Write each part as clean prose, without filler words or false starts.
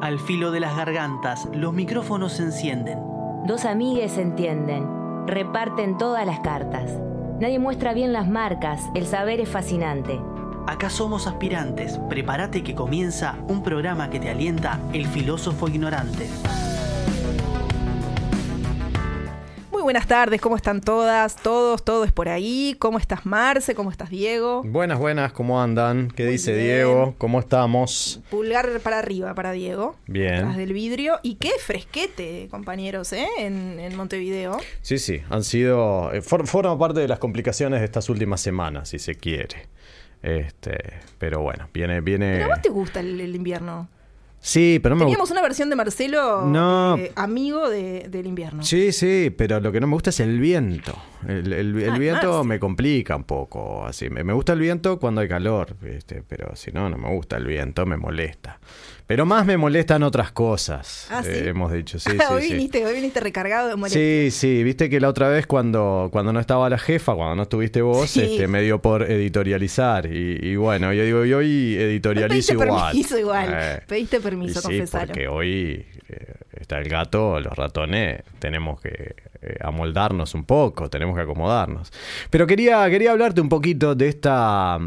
Al filo de las gargantas, los micrófonos se encienden. Dos amigues se entienden, reparten todas las cartas. Nadie muestra bien las marcas, el saber es fascinante. Acá somos aspirantes, prepárate que comienza un programa que te alienta el filósofo ignorante. Muy buenas tardes, ¿cómo están todas, todos por ahí? ¿Cómo estás, Marce? ¿Cómo estás, Diego? Buenas, ¿cómo andan? ¿Qué Muy dice bien. Diego? ¿Cómo estamos? Pulgar para arriba para Diego. Bien. Tras del vidrio. Y qué fresquete, compañeros, en Montevideo. Sí, han sido... forma parte de las complicaciones de estas últimas semanas, si se quiere. Pero bueno, viene... ¿Pero a vos te gusta el invierno? Sí, pero no me gusta. Teníamos una versión de Marcelo, No. amigo del invierno. Sí, pero lo que no me gusta es el viento. El viento Marce. me complica un poco. Así. Me gusta el viento cuando hay calor, pero si no me gusta el viento, me molesta. Pero más me molestan otras cosas, ¿Sí? hemos dicho. Sí, hoy sí. viniste recargado de molestia. Sí, viste que la otra vez cuando no estaba la jefa, cuando no estuviste vos, Sí. me dio por editorializar. Y bueno, yo digo, y hoy editorializo igual. Pediste Pediste permiso, Y sí, confesalo. porque hoy está el gato, los ratones, tenemos que amoldarnos un poco, tenemos que acomodarnos. Pero quería hablarte un poquito de esta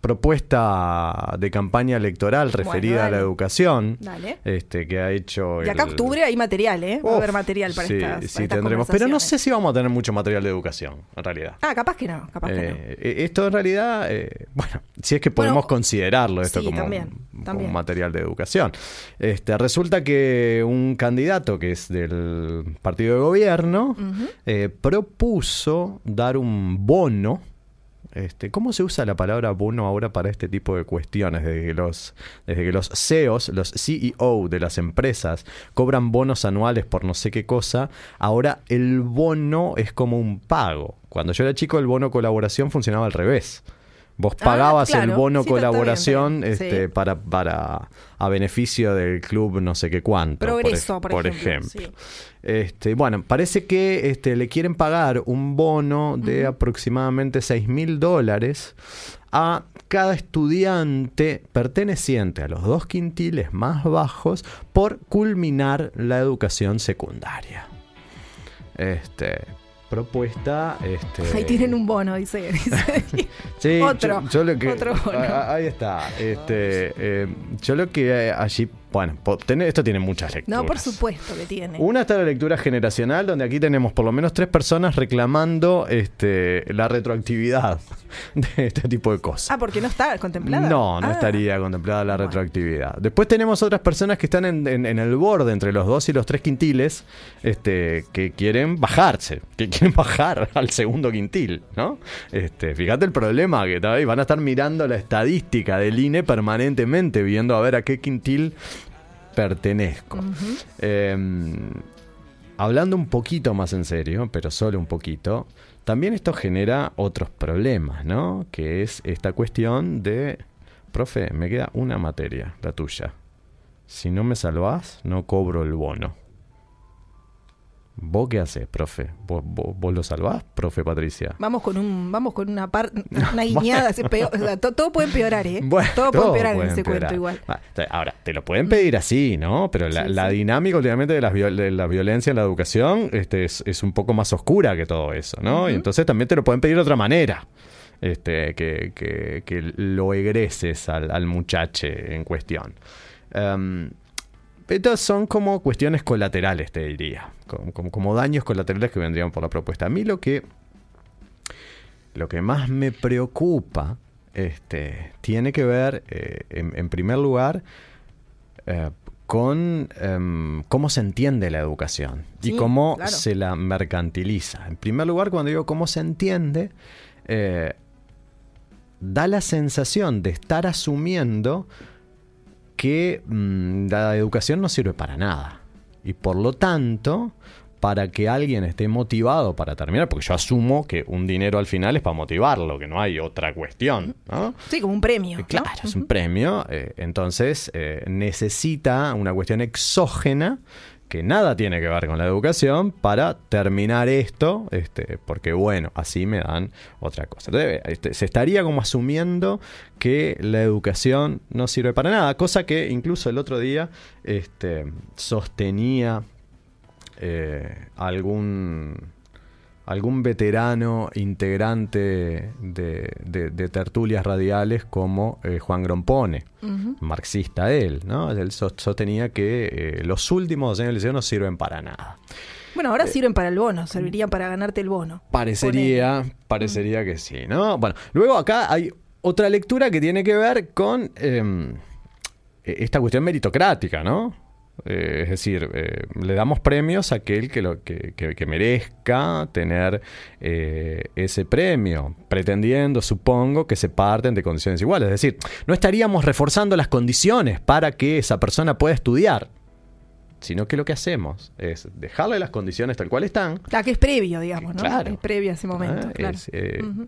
propuesta de campaña electoral referida a la educación. Dale. Que ha hecho De acá a octubre hay material, ¿eh? Va a haber material para estas tendremos. Pero no conversaciones. sé si vamos a tener mucho material de educación, en realidad. Capaz que no. Esto en realidad, bueno, si es que podemos considerarlo esto sí, como también. un material de educación. Resulta que un candidato que es del partido de gobierno propuso dar un bono. ¿Cómo se usa la palabra bono ahora para este tipo de cuestiones? Desde que los CEOs, los CEO de las empresas cobran bonos anuales por no sé qué cosa, ahora el bono es como un pago. Cuando yo era chico, el bono colaboración funcionaba al revés. Vos pagabas claro. el bono Sí, colaboración está bien. Sí. para a beneficio del club no sé qué cuánto. Progreso, por ejemplo. Sí. Bueno, parece que le quieren pagar un bono de aproximadamente $6.000 a cada estudiante perteneciente a los 2 quintiles más bajos por culminar la educación secundaria. Propuesta. Ahí tienen un bono, dice. Sí, otro otro bono. Ahí está. Yo lo que allí. Bueno, esto tiene muchas lecturas. No, por supuesto que tiene. Una está la lectura generacional, donde aquí tenemos por lo menos 3 personas reclamando la retroactividad de este tipo de cosas. Porque no está contemplada. No estaría contemplada la retroactividad. Después tenemos otras personas que están en el borde entre los 2 y los 3 quintiles, que quieren bajarse, que quieren bajar al segundo quintil, ¿no? Fíjate el problema que está ahí. Van a estar mirando la estadística del INE permanentemente, viendo a ver a qué quintil pertenezco. Hablando un poquito más en serio, pero solo un poquito, también esto genera otros problemas, ¿no? Que es esta cuestión de, profe, me queda una materia, la tuya. Si no me salvás, no cobro el bono. ¿Vos qué haces, profe? ¿Vos lo salvás, profe Patricia? Vamos con una guiñada. O sea, todo puede empeorar, ¿eh? Bueno, todo puede empeorar en puede ese empeorar. cuento igual. Ahora, te lo pueden pedir así, ¿no? Pero la dinámica, obviamente, de la violencia en la educación es un poco más oscura que todo eso, ¿no? Y entonces también te lo pueden pedir de otra manera. Que lo egreses al muchache en cuestión. Estas son como cuestiones colaterales, te diría. Como daños colaterales que vendrían por la propuesta. A mí lo que más me preocupa tiene que ver, en primer lugar, con cómo se entiende la educación y cómo se la mercantiliza. En primer lugar, cuando digo cómo se entiende, da la sensación de estar asumiendo que la educación no sirve para nada. Y por lo tanto, para que alguien esté motivado para terminar, porque yo asumo que un dinero al final es para motivarlo, que no hay otra cuestión, ¿no? Sí, como un premio, ¿no? Claro, es un premio. Entonces, necesita una cuestión exógena que nada tiene que ver con la educación para terminar esto, porque bueno, así me dan otra cosa. Entonces, se estaría como asumiendo que la educación no sirve para nada, cosa que incluso el otro día sostenía algún veterano integrante de tertulias radiales como Juan Grompone, marxista él, ¿no? Él sostenía que los últimos 2 años del liceo no sirven para nada. Bueno, ahora sirven para el bono, servirían para ganarte el bono. Parecería que sí, ¿no? Bueno, luego acá hay otra lectura que tiene que ver con esta cuestión meritocrática, ¿no? Es decir, le damos premios a aquel que merezca tener ese premio, pretendiendo, supongo, que se parten de condiciones iguales. Es decir, no estaríamos reforzando las condiciones para que esa persona pueda estudiar, sino que lo que hacemos es dejarle las condiciones tal cual están. La que es previo, digamos, ¿no? Claro. Es previo a ese momento, claro.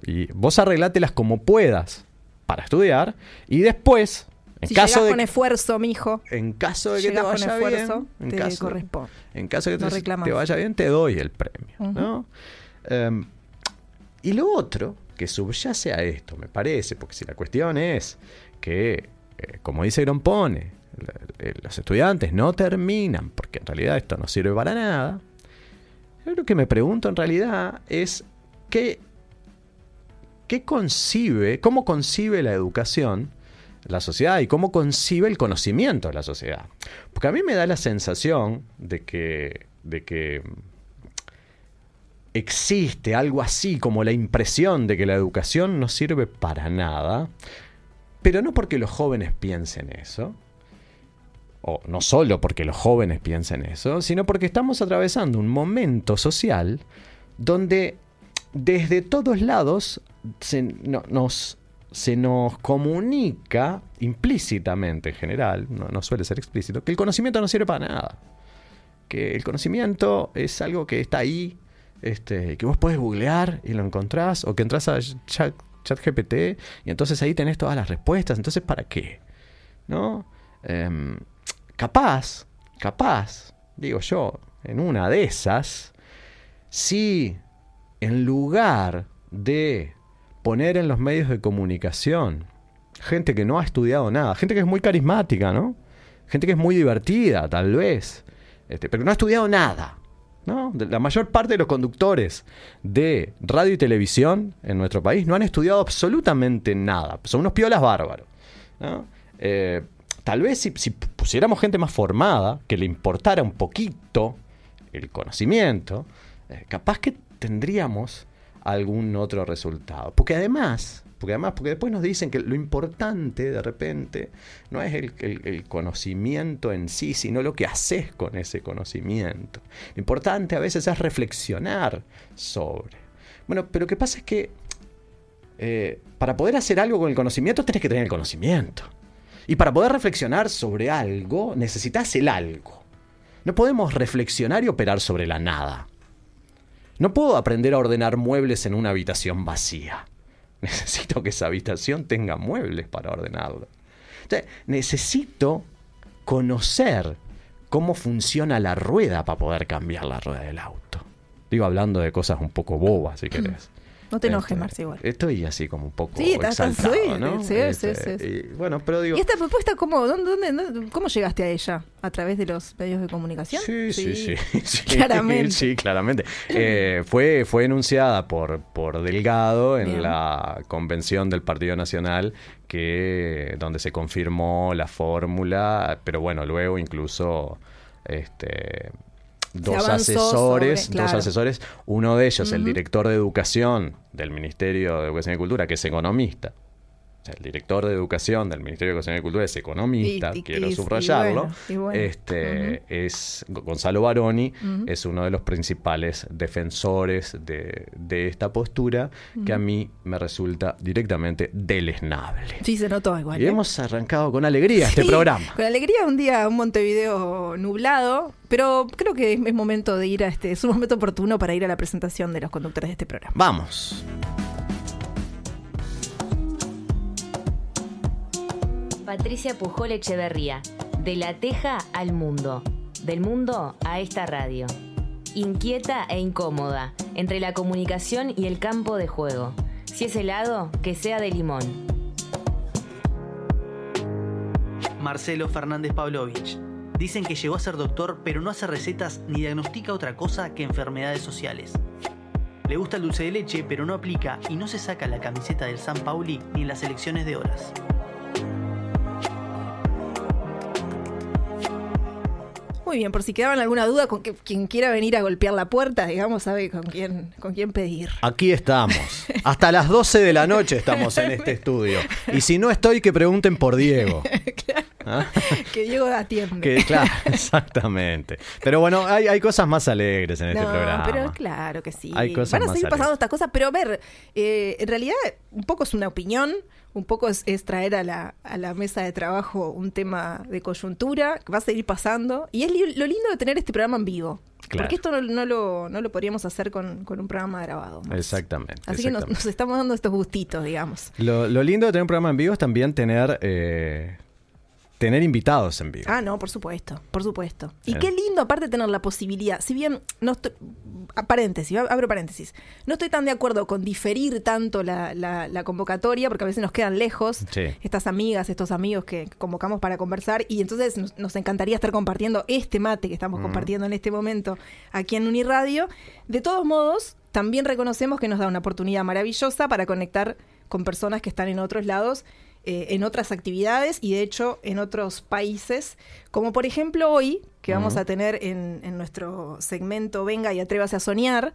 Y vos arreglátelas como puedas para estudiar y después... Si llegas con esfuerzo, mijo. En caso de que te vaya bien, te corresponde. En caso de que te vaya bien, te doy el premio, ¿no? Y lo otro que subyace a esto, me parece, porque si la cuestión es que, como dice Grompone, los estudiantes no terminan, porque en realidad esto no sirve para nada, yo lo que me pregunto en realidad es cómo concibe la educación la sociedad y cómo concibe el conocimiento de la sociedad. Porque a mí me da la sensación de que existe algo así como la impresión de que la educación no sirve para nada, pero no porque los jóvenes piensen eso, o no solo porque los jóvenes piensen eso, sino porque estamos atravesando un momento social donde desde todos lados se nos comunica implícitamente, en general, no suele ser explícito, que el conocimiento no sirve para nada. Que el conocimiento es algo que está ahí, que vos podés googlear y lo encontrás, o que entras a ChatGPT y entonces ahí tenés todas las respuestas. Entonces, ¿para qué? ¿No? Capaz, digo yo, en una de esas, si en lugar de poner en los medios de comunicación gente que no ha estudiado nada, gente que es muy carismática, ¿no? Gente que es muy divertida, tal vez, pero no ha estudiado nada, ¿no? La mayor parte de los conductores de radio y televisión en nuestro país no han estudiado absolutamente nada. Son unos piolas bárbaros, ¿no? Tal vez si pusiéramos gente más formada, que le importara un poquito el conocimiento, capaz que tendríamos algún otro resultado. Porque después nos dicen que lo importante de repente no es el conocimiento en sí, sino lo que haces con ese conocimiento. Lo importante a veces es reflexionar sobre. Bueno, pero lo que pasa es que para poder hacer algo con el conocimiento tenés que tener el conocimiento. Y para poder reflexionar sobre algo necesitas el algo. No podemos reflexionar y operar sobre la nada. No puedo aprender a ordenar muebles en una habitación vacía. Necesito que esa habitación tenga muebles para ordenarlo. Entonces, necesito conocer cómo funciona la rueda para poder cambiar la rueda del auto. Digo, hablando de cosas un poco bobas, si querés. No te enojes, Marce, igual. Estoy así como un poco exaltado, ¿no? Sí. Y, bueno, pero digo... ¿Y esta propuesta cómo llegaste a ella? ¿A través de los medios de comunicación? Sí. Claramente. Sí, claramente. Fue enunciada por Delgado en la convención del Partido Nacional, donde se confirmó la fórmula, pero bueno, luego incluso... Dos asesores, uno de ellos, el director de Educación del Ministerio de Educación y Cultura, que es economista. O sea, el director de Educación del Ministerio de Educación y Cultura es economista, quiero subrayarlo. Es Gonzalo Baroni, es uno de los principales defensores de esta postura, que a mí me resulta directamente deleznable. Sí, se notó igual. Y hemos arrancado con alegría este programa. Con alegría, un Montevideo nublado, pero creo que es momento de ir es un momento oportuno para ir a la presentación de los conductores de este programa. Vamos. Patricia Pujol Echeverría, de La Teja al Mundo. del mundo a esta radio. Inquieta e incómoda, entre la comunicación y el campo de juego. Si es helado, que sea de limón. Marcelo Fernández Pavlovich. Dicen que llegó a ser doctor, pero no hace recetas ni diagnostica otra cosa que enfermedades sociales. Le gusta el dulce de leche, pero no aplica y no se saca la camiseta del San Pauli ni en las elecciones de horas. Muy bien, por si quedaban alguna duda, con que quien quiera venir a golpear la puerta, digamos, sabe con quién pedir. Aquí estamos. Hasta las 12 de la noche estamos en este estudio. Y si no estoy, que pregunten por Diego. Claro. ¿Ah? Que Diego atiende. Claro, exactamente. Pero bueno, hay cosas más alegres en este programa. Pero claro que sí. Hay cosas Van a más seguir pasando alegres. estas cosas, pero a ver, en realidad un poco es una opinión, un poco es traer a la mesa de trabajo un tema de coyuntura que va a seguir pasando. Y es lo lindo de tener este programa en vivo. Claro. Porque esto no lo podríamos hacer con un programa grabado. Más. Exactamente. Así que nos estamos dando estos gustitos, digamos. Lo lindo de tener un programa en vivo es también tener invitados en vivo. Ah, no, por supuesto, por supuesto. Y qué lindo aparte tener la posibilidad, si bien no estoy, abro paréntesis, no estoy tan de acuerdo con diferir tanto la convocatoria, porque a veces nos quedan lejos estas amigas, estos amigos que convocamos para conversar, y entonces nos encantaría estar compartiendo este mate que estamos compartiendo en este momento aquí en Uniradio. De todos modos, también reconocemos que nos da una oportunidad maravillosa para conectar con personas que están en otros lados, en otras actividades y de hecho en otros países, como por ejemplo hoy, que vamos a tener en nuestro segmento Venga y Atrévase a Soñar.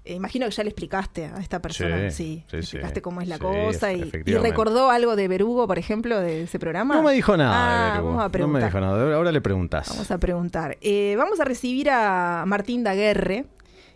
Imagino que ya le explicaste a esta persona, sí, explicaste cómo es la cosa y recordó algo de Berugo, por ejemplo, de ese programa. No me dijo nada de Berugo. Vamos a preguntar. No me dijo nada, ahora le preguntás. Vamos a preguntar. Vamos a recibir a Martín Daguerre.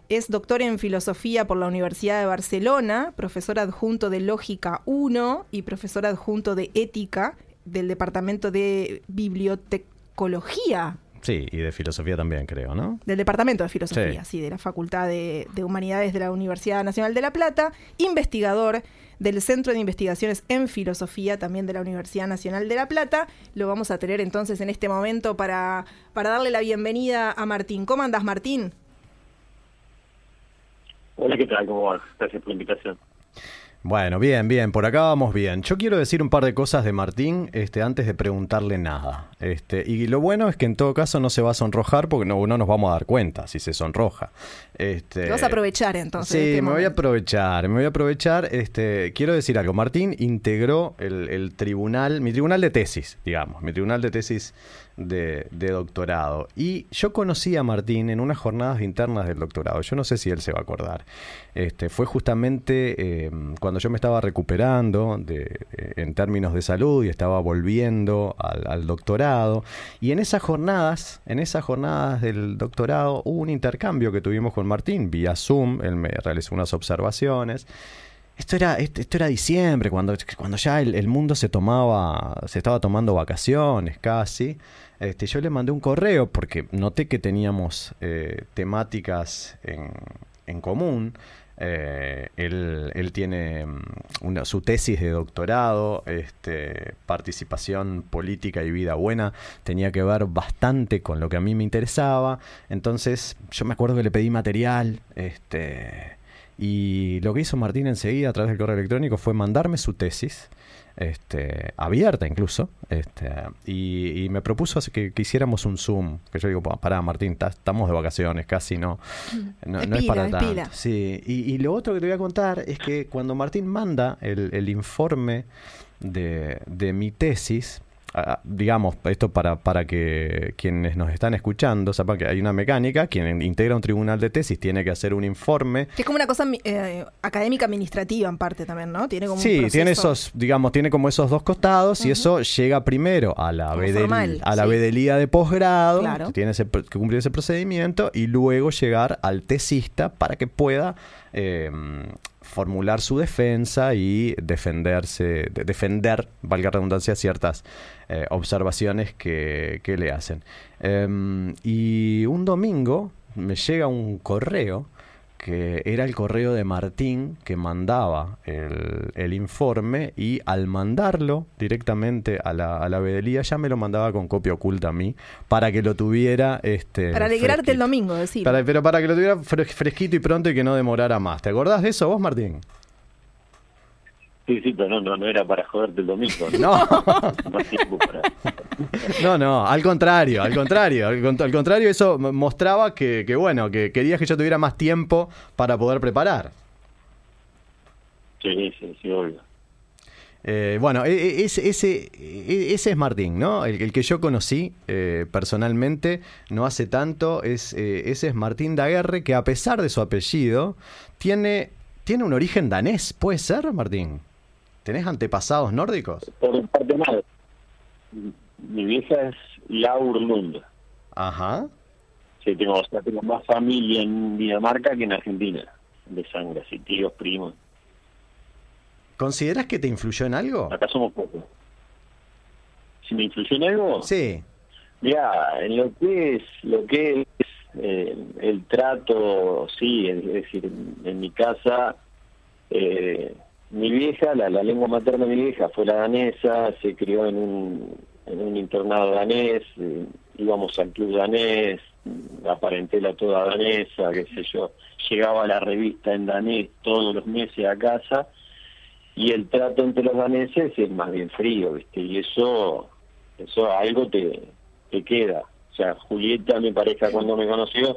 Es doctor en Filosofía por la Universidad de Barcelona, profesor adjunto de Lógica 1 y profesor adjunto de Ética del Departamento de Bibliotecología. Sí, y de Filosofía también, creo, ¿no? Del Departamento de Filosofía, sí, de la Facultad de Humanidades de la Universidad Nacional de La Plata, investigador del Centro de Investigaciones en Filosofía también de la Universidad Nacional de La Plata. Lo vamos a tener entonces en este momento para darle la bienvenida a Martín. ¿Cómo andas, Martín? Hola, ¿qué tal? ¿Cómo vas? Gracias por la invitación. Bueno, bien, por acá vamos bien. Yo quiero decir un par de cosas de Martín antes de preguntarle nada. Y lo bueno es que en todo caso no se va a sonrojar porque no nos vamos a dar cuenta si se sonroja. Te vas a aprovechar entonces. Sí, me voy a aprovechar. Quiero decir algo. Martín integró el tribunal, mi tribunal de tesis, digamos, mi tribunal de tesis de doctorado. Y yo conocí a Martín en unas jornadas internas del doctorado. Yo no sé si él se va a acordar. Fue justamente cuando yo me estaba recuperando en términos de salud y estaba volviendo al doctorado. Y en esas jornadas del doctorado hubo un intercambio que tuvimos con Martín vía Zoom. Él me realizó unas observaciones. Esto era diciembre, cuando ya el mundo se estaba tomando vacaciones casi. Yo le mandé un correo porque noté que teníamos temáticas en común. Él tiene su tesis de doctorado, participación política y vida buena, tenía que ver bastante con lo que a mí me interesaba. Entonces yo me acuerdo que le pedí material, y lo que hizo Martín enseguida a través del correo electrónico fue mandarme su tesis, abierta incluso, y me propuso que hiciéramos un Zoom, que yo digo, pará Martín, estamos de vacaciones, casi no es para tanto. Sí, y lo otro que te voy a contar es que cuando Martín manda el informe de mi tesis, digamos, esto para que quienes nos están escuchando sepan que hay una mecánica. Quien integra un tribunal de tesis tiene que hacer un informe. Que es como una cosa académica administrativa en parte también, ¿no? Tiene como un proceso. tiene como esos dos costados, y eso llega primero a la vedelía de posgrado, claro, que tiene que cumplir ese procedimiento, y luego llegar al tesista para que pueda formular su defensa y defender, valga la redundancia, ciertas observaciones que le hacen. Y un domingo me llega un correo que era el correo de Martín que mandaba el informe, y al mandarlo directamente a la vedelía ya me lo mandaba con copia oculta a mí para que lo tuviera para alegrarte fresquito. el domingo, decir. Pero para que lo tuviera fresquito y pronto y que no demorara más. ¿Te acordás de eso vos, Martín? Sí, pero no era para joderte el domingo. No. Más tiempo para... No, al contrario, eso mostraba que bueno, que querías que yo tuviera más tiempo para poder preparar. Sí, obvio. Bueno, ese es Martín, ¿no? El que yo conocí personalmente no hace tanto, ese es Martín Daguerre, que a pesar de su apellido, tiene un origen danés. ¿Puede ser, Martín? ¿Tenés antepasados nórdicos? Por parte madre. Mi vieja es Laur Lund. Ajá. Sí, tengo más familia en Dinamarca que en Argentina, de sangre, así, tíos, primos. ¿Considerás que te influyó en algo? Acá somos pocos. ¿Si me influyó en algo? Sí. Mira, en lo que es el trato, sí, es decir, en mi casa, mi vieja, la lengua materna de mi vieja fue la danesa, se crió en un internado danés, íbamos al club danés, la parentela toda danesa, qué sé yo, llegaba la revista en danés todos los meses a casa, y el trato entre los daneses es más bien frío, ¿viste? Y eso algo te queda. O sea, Julieta, mi pareja, cuando me conoció,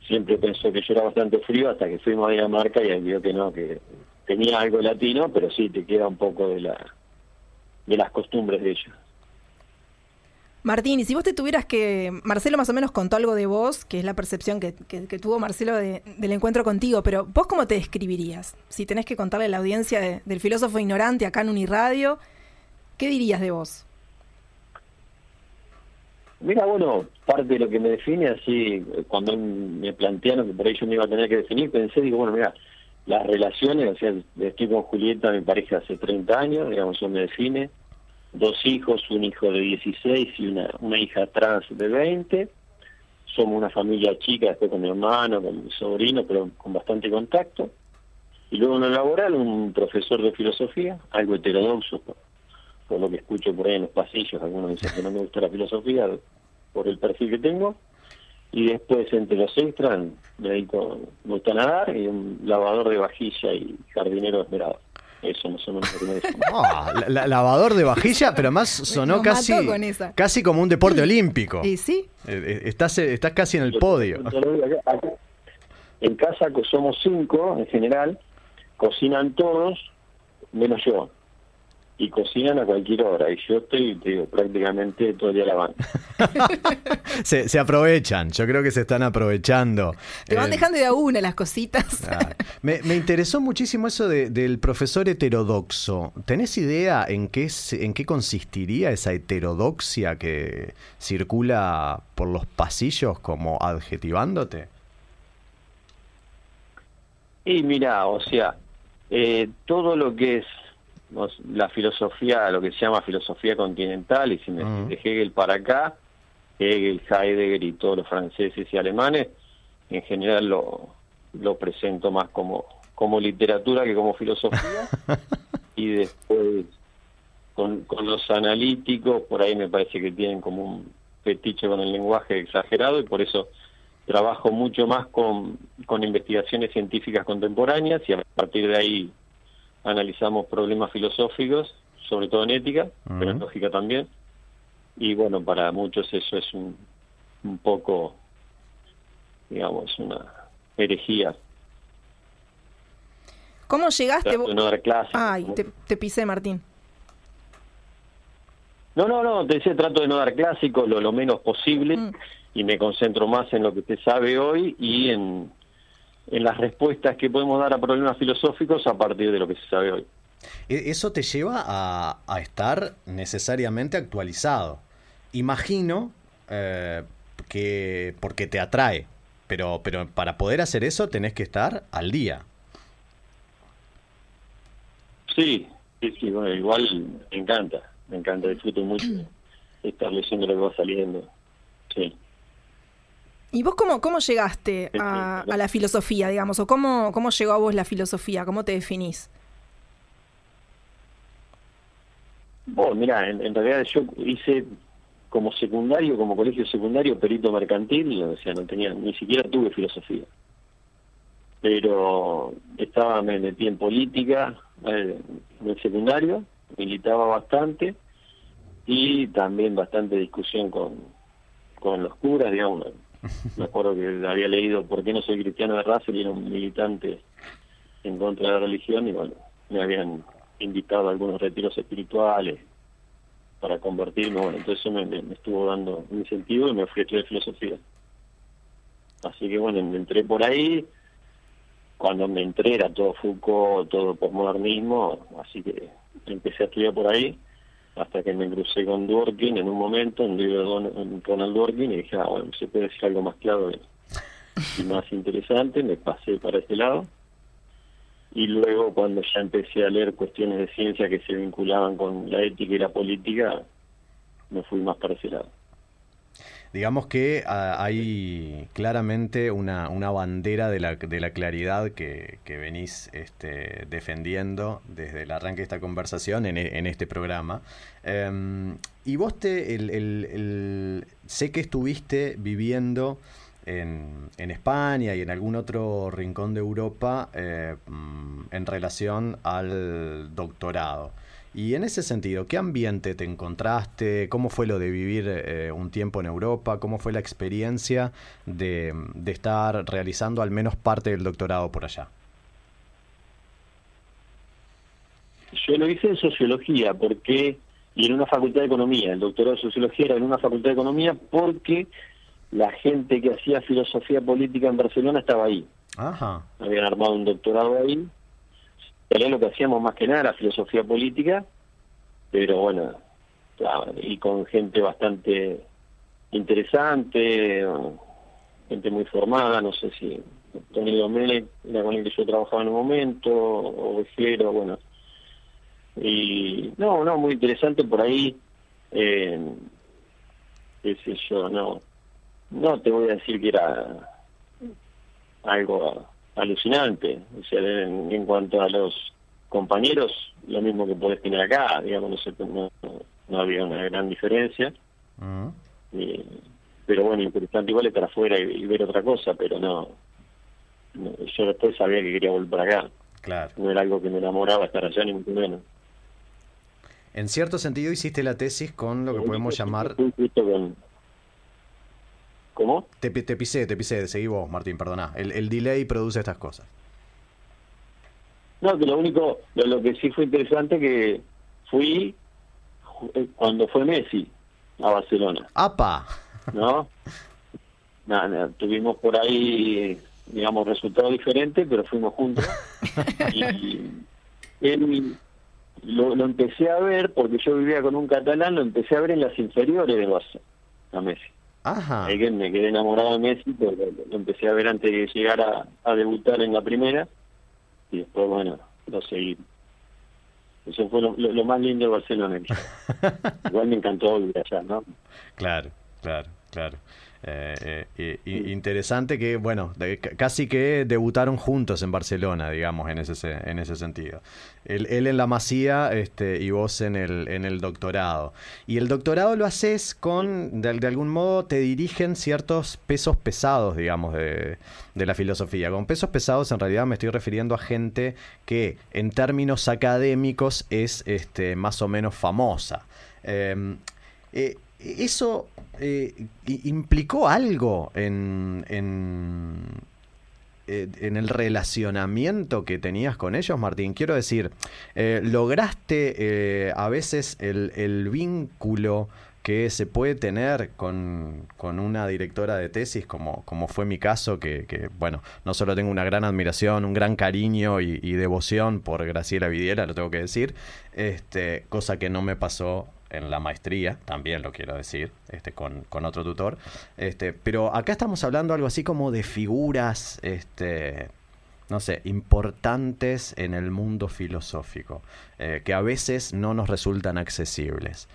siempre pensó que yo era bastante frío, hasta que fuimos a Dinamarca y vio que no, que tenía algo latino, pero sí te queda un poco de las costumbres de ellos. Martín, y si vos te tuvieras que... Marcelo más o menos contó algo de vos, que es la percepción que tuvo Marcelo del encuentro contigo, pero ¿vos cómo te describirías? Si tenés que contarle a la audiencia del filósofo ignorante acá en Uniradio, ¿qué dirías de vos? Mira, bueno, parte de lo que me define, así, cuando me plantearon que por ahí yo me iba a tener que definir, pensé, digo, bueno, mira, las relaciones, o sea, estoy con Julieta, mi pareja, hace 30 años, digamos, eso me define. 2 hijos, un hijo de 16 y una hija trans de 20. Somos una familia chica, después con mi hermano, con mi sobrino, pero con bastante contacto. Y luego en lo laboral, un profesor de filosofía, algo heterodoxo, por lo que escucho por ahí en los pasillos. Algunos dicen que no me gusta la filosofía por el perfil que tengo. Y después, entre los extras, me gusta nadar, y un lavador de vajilla y jardinero esmerado. Eso no son los que me dicen. Lavador de vajilla, pero más sonó casi como un deporte olímpico. ¿Y sí? Estás casi en el podio. En casa somos 5 en general, cocinan todos, menos yo. Y cocinan a cualquier hora. Y yo estoy, te digo, prácticamente todo el día lavando. Se aprovechan. Yo creo que se están aprovechando. Te van dejando de a una las cositas. Me interesó muchísimo eso del profesor heterodoxo. ¿Tenés idea en qué consistiría esa heterodoxia que circula por los pasillos como adjetivándote? Y mira, o sea, todo lo que es la filosofía, lo que se llama filosofía continental, y si me de Hegel para acá, Hegel, Heidegger y todos los franceses y alemanes, en general lo presento más como literatura que como filosofía. Y después con los analíticos, por ahí me parece que tienen como un fetiche con el lenguaje exagerado, y por eso trabajo mucho más con investigaciones científicas contemporáneas, y a partir de ahí analizamos problemas filosóficos, sobre todo en ética, pero en lógica también. Y bueno, para muchos eso es un poco, digamos, una herejía. ¿Cómo llegaste? Trato de no dar clases. Ay, te pisé, Martín. No, te decía, trato de no dar clásicos lo menos posible, y me concentro más en lo que se sabe hoy y en las respuestas que podemos dar a problemas filosóficos a partir de lo que se sabe hoy. Eso te lleva a estar necesariamente actualizado. Imagino que porque te atrae, pero para poder hacer eso tenés que estar al día. Sí, bueno, igual me encanta, disfruto mucho estar leyendo lo que va saliendo. Sí. ¿Y vos cómo llegaste a la filosofía, digamos? ¿O cómo llegó a vos la filosofía? ¿Cómo te definís? Bueno, mira, en realidad yo hice como secundario, como colegio secundario, perito mercantil, o sea, no tenía, ni siquiera tuve filosofía. Pero me metí en política en el secundario, militaba bastante y también bastante discusión con los curas, digamos. Me acuerdo que había leído ¿Por qué no soy cristiano? De Russell, y era un militante en contra de la religión, y bueno, me habían invitado a algunos retiros espirituales para convertirme. Bueno, entonces eso me estuvo dando un incentivo y me fui a estudiar filosofía. Así que bueno, me entré por ahí. Cuando me entré era todo Foucault, todo posmodernismo, así que empecé a estudiar por ahí, hasta que me crucé con Dworkin en un momento, un libro de Ronald Dworkin, y dije, bueno, se puede decir algo más claro y más interesante, me pasé para este lado. Y luego, cuando ya empecé a leer cuestiones de ciencia que se vinculaban con la ética y la política, me fui más para ese lado. Digamos que hay claramente una bandera de la claridad que venís defendiendo desde el arranque de esta conversación en este programa. Y vos sé que estuviste viviendo en España y en algún otro rincón de Europa en relación al doctorado. Y en ese sentido, ¿qué ambiente te encontraste? ¿Cómo fue lo de vivir un tiempo en Europa? ¿Cómo fue la experiencia de estar realizando al menos parte del doctorado por allá? Yo lo hice en sociología, y en una facultad de economía. El doctorado de sociología era en una facultad de economía porque la gente que hacía filosofía política en Barcelona estaba ahí. Ajá. Habían armado un doctorado ahí. Era lo que hacíamos más que nada, la filosofía política, pero bueno, claro, y con gente bastante interesante, gente muy formada, no sé si Tony Domenech era con el que yo trabajaba en un momento, o Vejero, bueno. Y no, muy interesante por ahí, qué sé yo, no te voy a decir que era algo alucinante, o sea, en cuanto a los compañeros, lo mismo que podés tener acá, digamos, no había una gran diferencia. Uh-huh. Pero bueno, interesante igual estar afuera y ver otra cosa, pero no, yo después sabía que quería volver para acá. Claro. No era algo que me enamoraba estar allá, ni mucho menos. En cierto sentido hiciste la tesis con lo que podemos llamar... ¿Cómo? Te pisé, seguí vos, Martín, perdona. El delay produce estas cosas. No, que lo que sí fue interesante que fui cuando fue Messi a Barcelona. ¡Apa! ¿No? Nada, tuvimos por ahí, digamos, resultados diferentes, pero fuimos juntos. Y él lo empecé a ver, porque yo vivía con un catalán, lo empecé a ver en las inferiores de Barça, a Messi. Ajá. Ahí que me quedé enamorado de Messi, porque lo empecé a ver antes de llegar a debutar en la primera, y después, bueno, lo seguí. Eso fue lo más lindo de Barcelona. Igual me encantó vivir allá, ¿no? Claro. Interesante que, bueno, casi que debutaron juntos en Barcelona, digamos, en ese sentido. Él en la Masía y vos en el doctorado. Y el doctorado lo haces de algún modo te dirigen ciertos pesos pesados, digamos, de la filosofía. Con pesos pesados en realidad me estoy refiriendo a gente que en términos académicos es más o menos famosa. ¿Eso implicó algo en el relacionamiento que tenías con ellos, Martín? Quiero decir, ¿lograste a veces el vínculo que se puede tener con una directora de tesis, como fue mi caso, que bueno, no solo tengo una gran admiración, un gran cariño y devoción por Graciela Vidiela, lo tengo que decir, cosa que no me pasó en la maestría, también lo quiero decir, con otro tutor, pero acá estamos hablando algo así como de figuras, no sé, importantes en el mundo filosófico, que a veces no nos resultan accesibles.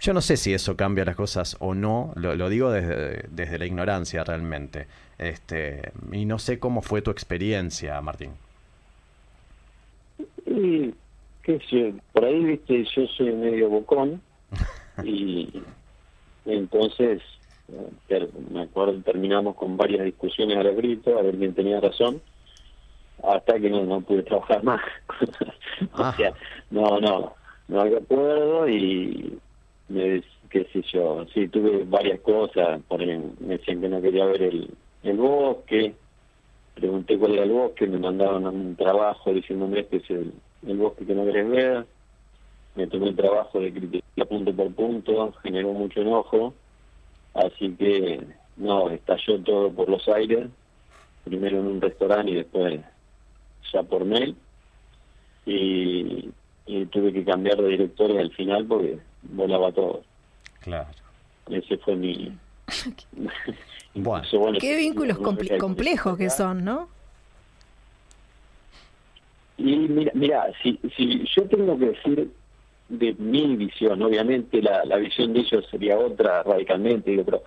Yo no sé si eso cambia las cosas o no, lo digo desde la ignorancia realmente. Y no sé cómo fue tu experiencia, Martín. Y, qué sé, por ahí, viste, yo soy medio bocón y entonces, me acuerdo, terminamos con varias discusiones a los gritos, a ver quién tenía razón, hasta que no pude trabajar más. O sea, no había acuerdo y qué sé yo, sí, tuve varias cosas, por ejemplo, me decían que no quería ver el bosque, pregunté cuál era el bosque, me mandaron a un trabajo diciéndome este es el bosque que no querés ver, me tomé el trabajo de criticar punto por punto, generó mucho enojo, así que estalló todo por los aires, primero en un restaurante y después ya por mail, y tuve que cambiar de directores al final porque volaba todo. Claro. Ese fue mi... Bueno. Qué vínculos complejos que son, ¿no? Y mira, si yo tengo que decir de mi visión, obviamente la visión de ellos sería otra radicalmente, digo, pero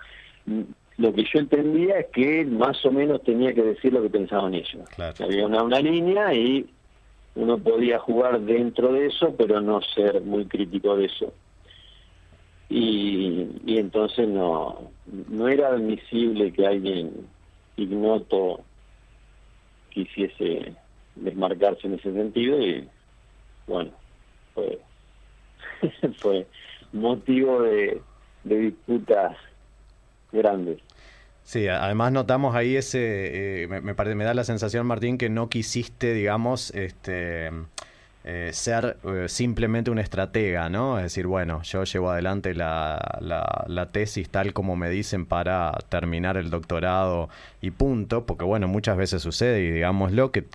lo que yo entendía es que más o menos tenía que decir lo que pensaban ellos. Claro. Había una línea y uno podía jugar dentro de eso, pero no ser muy crítico de eso. Y entonces no era admisible que alguien ignoto quisiese desmarcarse en ese sentido, y bueno, fue motivo de disputas grandes. Sí, además notamos ahí me da la sensación, Martín, que no quisiste, digamos, ser simplemente un estratega, ¿no? Es decir, bueno, yo llevo adelante la tesis tal como me dicen para terminar el doctorado y punto, porque bueno, muchas veces sucede, y digámoslo, que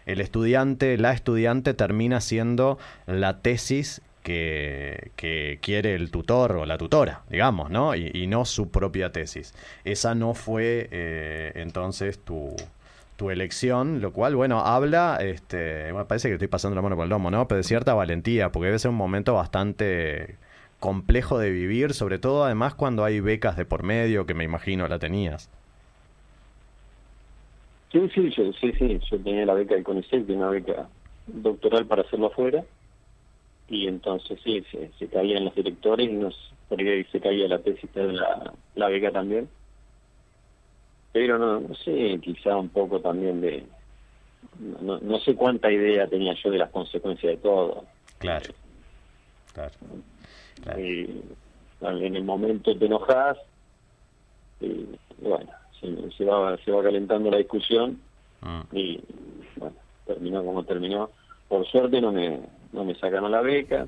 la estudiante termina siendo la tesis que quiere el tutor o la tutora, digamos, ¿no? Y no su propia tesis. Esa no fue entonces tu elección, lo cual, bueno, habla, bueno, parece que estoy pasando la mano por el lomo, ¿no? Pero de cierta valentía, porque debe ser un momento bastante complejo de vivir, sobre todo además cuando hay becas de por medio, que me imagino la tenías. Sí, yo tenía la beca del CONICET, una beca doctoral para hacerlo afuera, y entonces sí, se caían los directores y porque se caía la tesis de la beca también. Pero no sé, quizá un poco también no sé cuánta idea tenía yo de las consecuencias de todo. Claro. Y en el momento te enojas, y bueno, se va calentando la discusión, y bueno, terminó como terminó. Por suerte no me sacaron la beca,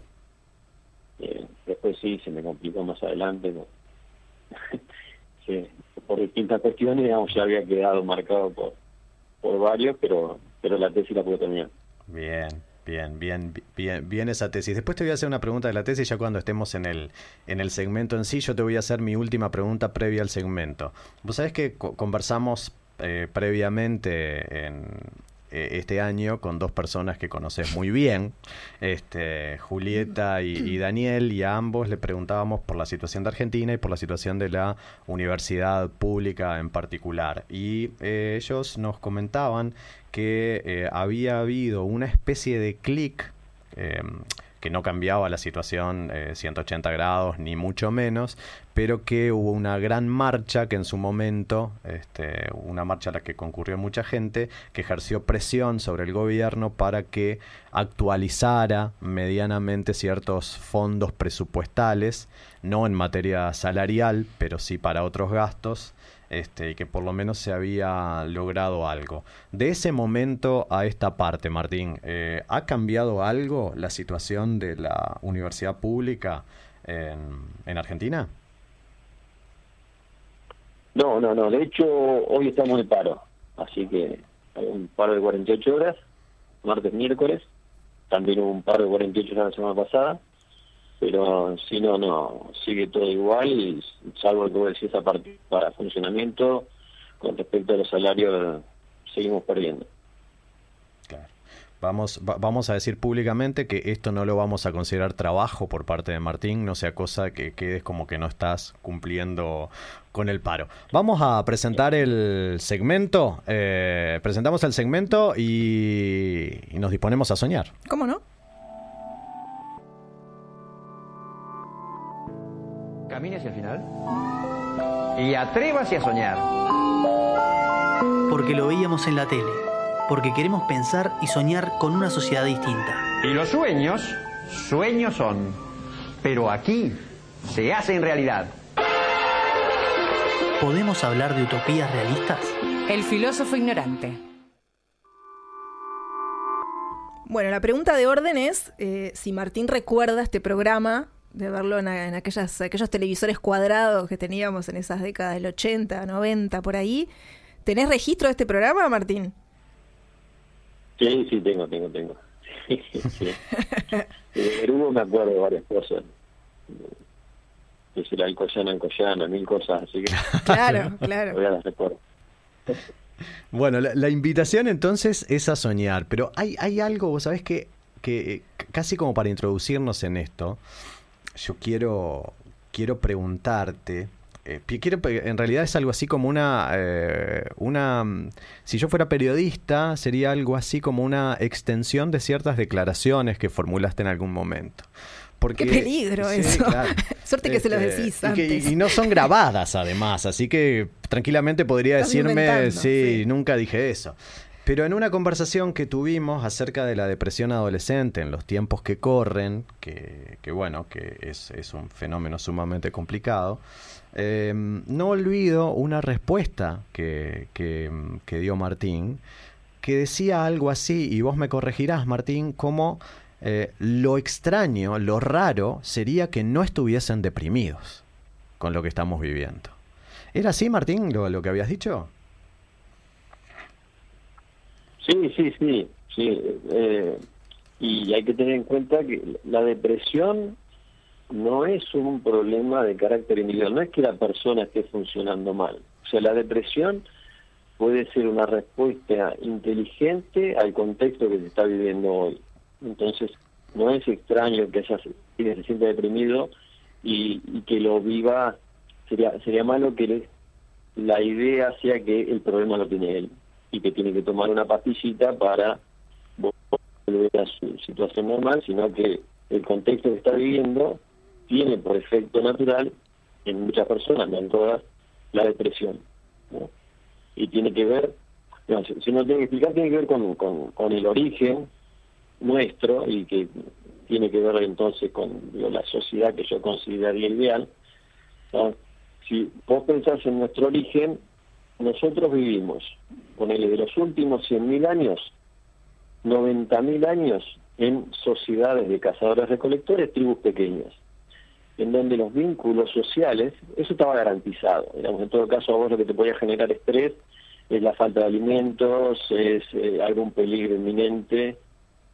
después sí, se me complicó más adelante, sí, por distintas cuestiones, digamos, ya había quedado marcado por varios, pero la tesis la pude terminar. Bien esa tesis. Después te voy a hacer una pregunta de la tesis ya cuando estemos en el segmento en sí. Yo te voy a hacer mi última pregunta previa al segmento. Vos sabés que conversamos previamente en este año con dos personas que conoces muy bien, Julieta y Daniel, y a ambos le preguntábamos por la situación de Argentina y por la situación de la universidad pública en particular. Y ellos nos comentaban que había habido una especie de clic que no cambiaba la situación 180 grados, ni mucho menos, pero que hubo una gran marcha que en su momento, una marcha a la que concurrió mucha gente, que ejerció presión sobre el gobierno para que actualizara medianamente ciertos fondos presupuestales, no en materia salarial, pero sí para otros gastos, y que por lo menos se había logrado algo. De ese momento a esta parte, Martín, ¿ha cambiado algo la situación de la universidad pública en Argentina? No. De hecho, hoy estamos de paro. Así que hay un paro de 48 horas, martes, miércoles. También hubo un paro de 48 horas la semana pasada. Pero si no, sigue todo igual, y salvo que vos decís esa parte para funcionamiento, con respecto a los salarios, seguimos perdiendo. Claro. Vamos a decir públicamente que esto no lo vamos a considerar trabajo por parte de Martín, no sea cosa que quedes como que no estás cumpliendo con el paro. Vamos a presentar el segmento, presentamos el segmento y nos disponemos a soñar. ¿Cómo no? Camine hacia el final y atrévase a soñar. Porque lo veíamos en la tele. Porque queremos pensar y soñar con una sociedad distinta. Y los sueños, sueños son. Pero aquí se hacen realidad. ¿Podemos hablar de utopías realistas? El filósofo ignorante. Bueno, la pregunta de orden es si Martín recuerda este programa, de verlo en aquellos televisores cuadrados que teníamos en esas décadas del 80, 90, por ahí. ¿Tenés registro de este programa, Martín? Sí, tengo. Sí. De Hugo me acuerdo de varias cosas. Es el Alcoyana, mil cosas, así que... Claro. Todavía las recuerdo. Bueno, la invitación entonces es a soñar, pero hay algo, vos sabés que casi como para introducirnos en esto, yo quiero preguntarte... en realidad es algo así como si yo fuera periodista, sería algo así como una extensión de ciertas declaraciones que formulaste en algún momento. Porque, ¡qué peligro eso! Claro. Suerte que se los decís antes. Y no son grabadas además, así que tranquilamente podría decirme, sí, nunca dije eso. Pero en una conversación que tuvimos acerca de la depresión adolescente en los tiempos que corren, que es un fenómeno sumamente complicado, no olvido una respuesta que dio Martín, que decía algo así, y vos me corregirás, Martín, como lo extraño, lo raro sería que no estuviesen deprimidos con lo que estamos viviendo. ¿Era así, Martín, lo que habías dicho? Sí. Y hay que tener en cuenta que la depresión no es un problema de carácter individual, no es que la persona esté funcionando mal. O sea, la depresión puede ser una respuesta inteligente al contexto que se está viviendo hoy. Entonces, no es extraño que se sienta deprimido y que lo viva. Sería malo que la idea sea que el problema lo tiene él y que tiene que tomar una pastillita para volver a su situación normal, sino que el contexto que está viviendo tiene por efecto natural en muchas personas, no en todas, la depresión, ¿no? Y tiene que ver, si uno tiene que explicar, tiene que ver con el origen nuestro, y que tiene que ver entonces con la sociedad que yo consideraría ideal, ¿no? Si vos pensás en nuestro origen, nosotros vivimos, ponele, de los últimos 100.000 años, 90.000 años en sociedades de cazadores-recolectores, tribus pequeñas, en donde los vínculos sociales, eso estaba garantizado. Digamos, en todo caso, a vos lo que te podía generar estrés es la falta de alimentos, es algún peligro inminente,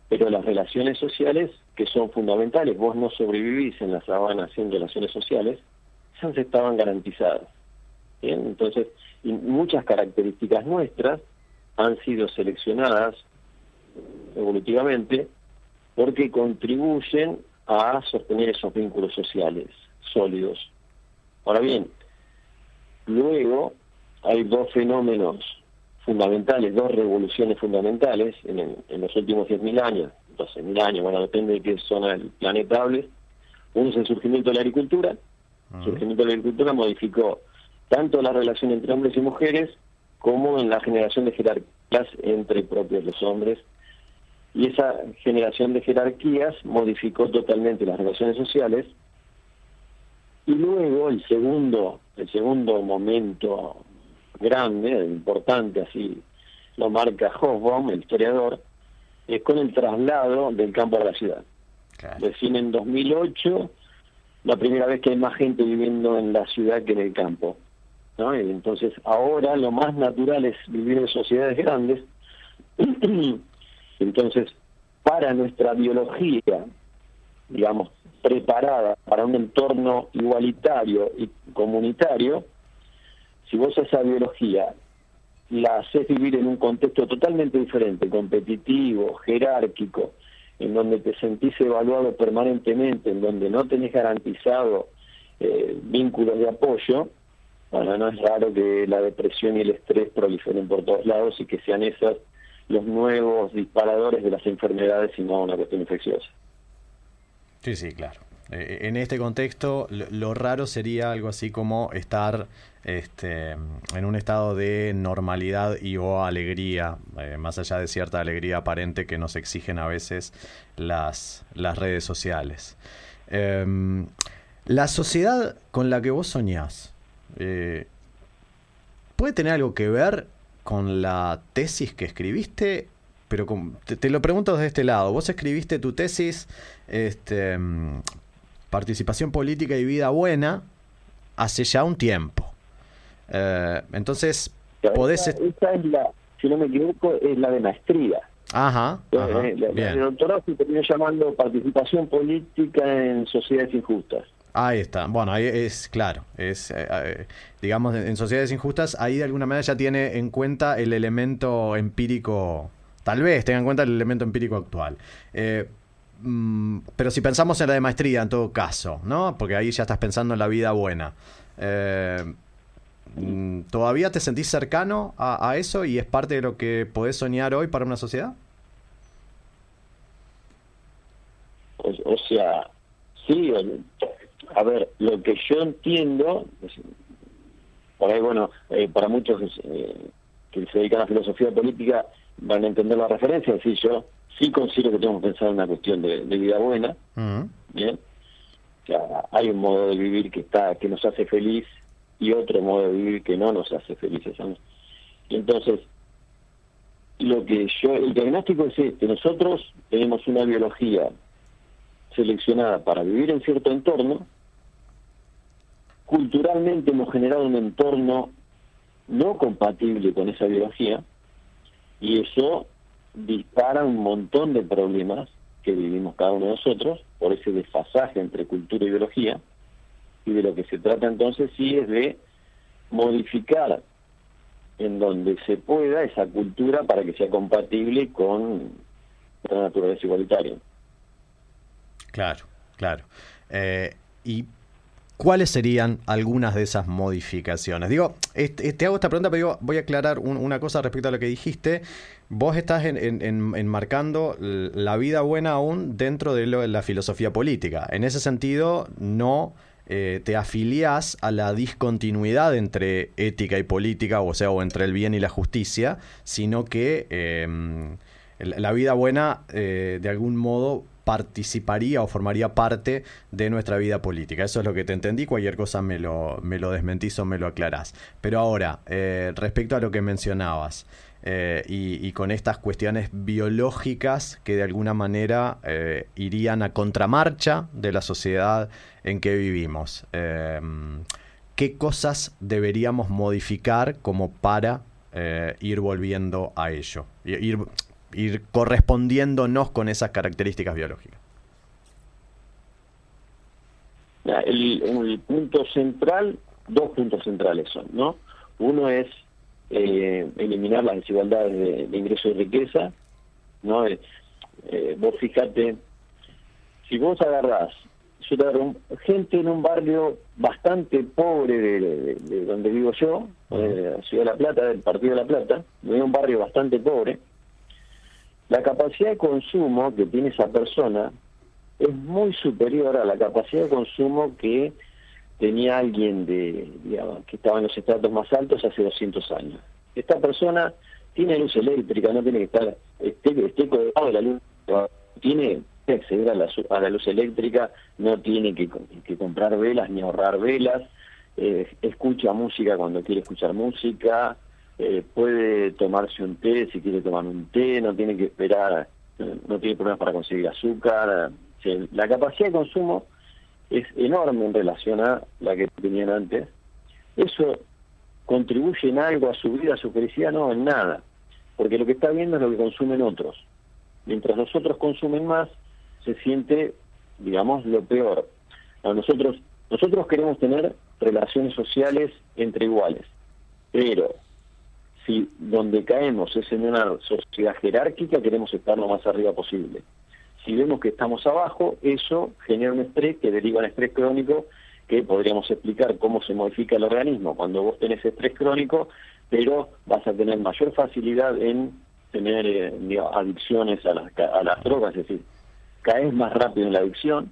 pero las relaciones sociales, que son fundamentales, vos no sobrevivís en la sabana sin relaciones sociales, esas estaban garantizadas. ¿Bien? Entonces, y muchas características nuestras han sido seleccionadas evolutivamente porque contribuyen a sostener esos vínculos sociales sólidos. Ahora bien, luego hay dos fenómenos fundamentales, dos revoluciones fundamentales en los últimos 10.000 años, 12.000 años, bueno, depende de qué zona del planeta hables. Uno es el surgimiento de la agricultura. El surgimiento de la agricultura modificó tanto la relación entre hombres y mujeres como en la generación de jerarquías entre propios los hombres. Y esa generación de jerarquías modificó totalmente las relaciones sociales. Y luego el segundo momento grande, importante, así lo marca Hobsbawm, el historiador, es con el traslado del campo a la ciudad. Claro. Recién en 2008, la primera vez que hay más gente viviendo en la ciudad que en el campo, ¿no? Y entonces ahora lo más natural es vivir en sociedades grandes. Entonces, para nuestra biología, digamos, preparada para un entorno igualitario y comunitario, si vos a esa biología la haces vivir en un contexto totalmente diferente, competitivo, jerárquico, en donde te sentís evaluado permanentemente, en donde no tenés garantizado vínculos de apoyo, bueno, no es raro que la depresión y el estrés proliferen por todos lados y que sean esos los nuevos disparadores de las enfermedades y no una cuestión infecciosa. Sí, sí, claro. En este contexto, lo raro sería algo así como estar en un estado de normalidad y o alegría, más allá de cierta alegría aparente que nos exigen a veces las redes sociales. La sociedad con la que vos soñás, ¿puede tener algo que ver con la tesis que escribiste? Pero te lo pregunto desde este lado. Vos escribiste tu tesis, Participación política y vida buena, hace ya un tiempo. Entonces, podés... Esa es la, si no me equivoco, es la de maestría. Ajá. La de doctorado se terminó llamando Participación política en sociedades injustas. Ahí está. Bueno, ahí es claro. Digamos, en sociedades injustas, ahí de alguna manera ya tiene en cuenta el elemento empírico. Tal vez tenga en cuenta el elemento empírico actual. Pero si pensamos en la de maestría, en todo caso, ¿no? Porque ahí ya estás pensando en la vida buena. ¿Todavía te sentís cercano a eso y es parte de lo que podés soñar hoy para una sociedad? O sea, sí. A ver, lo que yo entiendo, por ahí, bueno, para muchos que se dedican a la filosofía política van a entender la referencia, es decir, yo sí considero que tenemos que pensar en una cuestión de vida buena, ¿bien? O sea, hay un modo de vivir que nos hace feliz y otro modo de vivir que no nos hace felices, ¿sabes? Y entonces, el diagnóstico es nosotros tenemos una biología seleccionada para vivir en cierto entorno, culturalmente hemos generado un entorno no compatible con esa biología, y eso dispara un montón de problemas que vivimos cada uno de nosotros por ese desfasaje entre cultura y biología, y de lo que se trata entonces sí es de modificar en donde se pueda esa cultura para que sea compatible con la naturaleza igualitaria. Claro, claro. ¿Y cuáles serían algunas de esas modificaciones? Digo, te hago esta pregunta, pero voy a aclarar una cosa respecto a lo que dijiste. Vos estás enmarcando la vida buena aún dentro de la filosofía política. En ese sentido, no te afiliás a la discontinuidad entre ética y política, o sea, o entre el bien y la justicia, sino que la vida buena, de algún modo, participaría o formaría parte de nuestra vida política. Eso es lo que te entendí. Cualquier cosa me lo desmentís o me lo aclarás. Pero ahora, respecto a lo que mencionabas, y con estas cuestiones biológicas que de alguna manera irían a contramarcha de la sociedad en que vivimos, ¿qué cosas deberíamos modificar como para ir volviendo a ello? Ir correspondiéndonos con esas características biológicas. El punto central, dos puntos centrales son, ¿no? Uno es eliminar las desigualdades de ingreso y riqueza, ¿no? Vos fíjate, si vos agarrás, yo te agarro gente en un barrio bastante pobre de donde vivo yo, la Ciudad de La Plata, del Partido de La Plata, de un barrio bastante pobre, la capacidad de consumo que tiene esa persona es muy superior a la capacidad de consumo que tenía alguien digamos, que estaba en los estratos más altos hace 200 años. Esta persona tiene luz eléctrica, no tiene que estar, esté colgado de la luz, tiene que acceder a la luz eléctrica, no tiene que comprar velas ni ahorrar velas, escucha música cuando quiere escuchar música, puede tomarse un té si quiere tomar un té, no tiene que esperar, no tiene problemas para conseguir azúcar. La capacidad de consumo es enorme en relación a la que tenían antes. ¿Eso contribuye en algo a su vida, a su felicidad? No, en nada, porque lo que está viendo es lo que consumen otros. Mientras los otros consumen más, se siente, digamos, lo peor. Nosotros queremos tener relaciones sociales entre iguales, pero si donde caemos es en una sociedad jerárquica, queremos estar lo más arriba posible. Si vemos que estamos abajo, eso genera un estrés que deriva en estrés crónico, que podríamos explicar cómo se modifica el organismo cuando vos tenés estrés crónico, pero vas a tener mayor facilidad en tener adicciones a las drogas, es decir, caes más rápido en la adicción,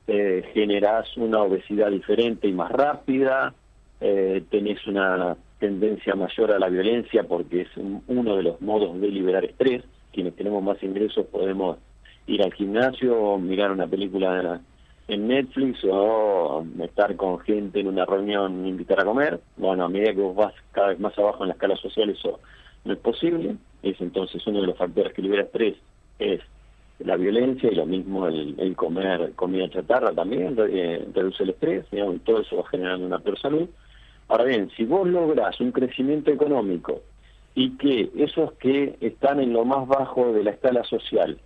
generás una obesidad diferente y más rápida, tenés una tendencia mayor a la violencia porque es uno de los modos de liberar estrés. Quienes tenemos más ingresos podemos ir al gimnasio o mirar una película en Netflix o estar con gente en una reunión, invitar a comer. Bueno, a medida que vos vas cada vez más abajo en la escala social, eso no es posible. Es entonces uno de los factores que libera estrés es la violencia, y lo mismo el comer comida chatarra también reduce el estrés, digamos, y todo eso va generando una peor salud. Ahora bien, si vos lográs un crecimiento económico y que esos que están en lo más bajo de la escala social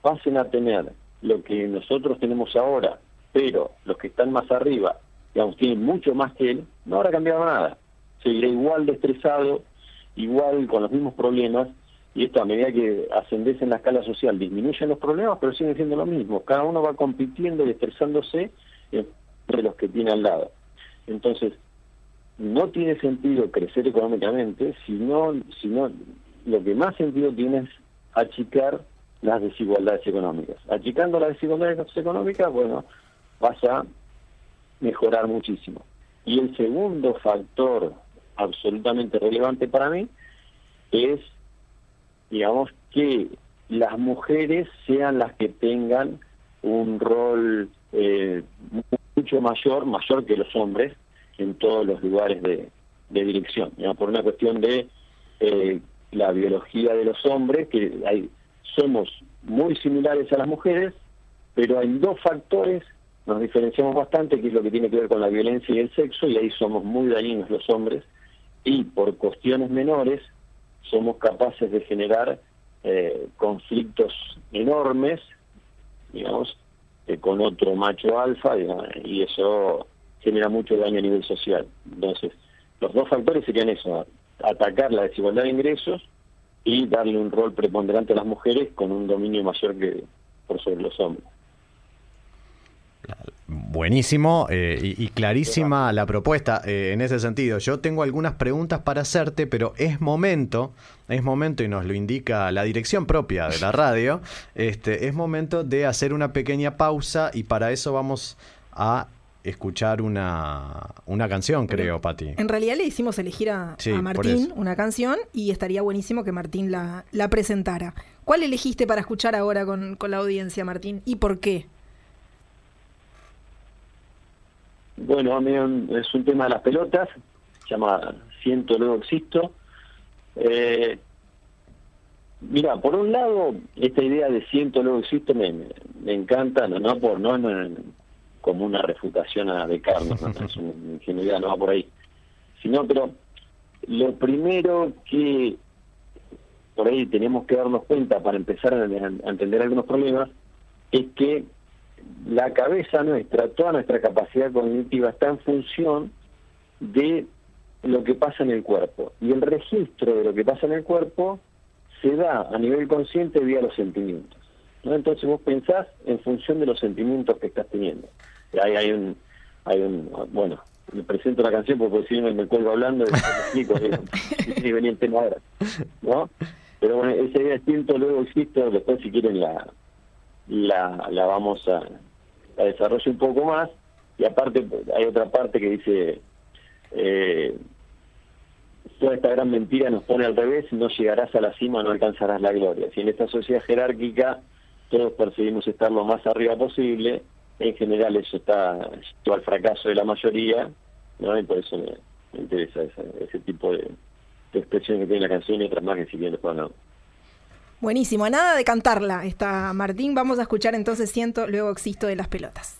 pasen a tener lo que nosotros tenemos ahora, pero los que están más arriba, digamos, tienen mucho más que él, no habrá cambiado nada. Seguirá igual de estresado, igual con los mismos problemas, y esto a medida que ascendés en la escala social disminuyen los problemas, pero siguen siendo lo mismo. Cada uno va compitiendo y estresándose entre los que tiene al lado. Entonces, no tiene sentido crecer económicamente, sino lo que más sentido tiene es achicar las desigualdades económicas. Achicando las desigualdades económicas, bueno, vas a mejorar muchísimo. Y el segundo factor absolutamente relevante para mí es, digamos, que las mujeres sean las que tengan un rol mucho mayor que los hombres en todos los lugares de dirección, digamos, por una cuestión de la biología de los hombres, que somos muy similares a las mujeres, pero en dos factores nos diferenciamos bastante, que es lo que tiene que ver con la violencia y el sexo, y ahí somos muy dañinos los hombres, y por cuestiones menores somos capaces de generar conflictos enormes, digamos, con otro macho alfa, y eso genera mucho daño a nivel social. Entonces, los dos factores serían eso: atacar la desigualdad de ingresos y darle un rol preponderante a las mujeres con un dominio mayor que por sobre los hombres. Buenísimo y clarísima la propuesta en ese sentido. Yo tengo algunas preguntas para hacerte, pero es momento, y nos lo indica la dirección propia de la radio, es momento de hacer una pequeña pausa, y para eso vamos a escuchar una canción, creo, Pati. En realidad le hicimos elegir a Martín una canción, y estaría buenísimo que Martín la presentara. ¿Cuál elegiste para escuchar ahora con la audiencia, Martín? ¿Y por qué? Bueno, a mí es un tema de las pelotas, se llama Siento, Luego Existo. Mira, por un lado, esta idea de Siento, Luego Existo me encanta, no como una refutación a Descartes, no es una ingenuidad, no va por ahí. Pero lo primero que por ahí tenemos que darnos cuenta para empezar a entender algunos problemas es que la cabeza nuestra, toda nuestra capacidad cognitiva está en función de lo que pasa en el cuerpo. Y el registro de lo que pasa en el cuerpo se da a nivel consciente vía los sentimientos, ¿no? Entonces vos pensás en función de los sentimientos que estás teniendo. Hay un bueno, me presento la canción porque si no me cuelgo hablando y me explico, y venía el tema ahora, ¿no? Pero bueno, esa idea de Siento, Luego Existo, después si quieren la vamos a desarrollar un poco más. Y aparte hay otra parte que dice toda esta gran mentira nos pone al revés: no llegarás a la cima, no alcanzarás la gloria. Si en esta sociedad jerárquica todos perseguimos estar lo más arriba posible, en general eso está al fracaso de la mayoría, ¿no? Y por eso me interesa ese tipo de expresión que tiene la canción, y otras más que si bien después no. Buenísimo, a nada de cantarla está Martín. Vamos a escuchar entonces Siento, Luego Existo de Las Pelotas.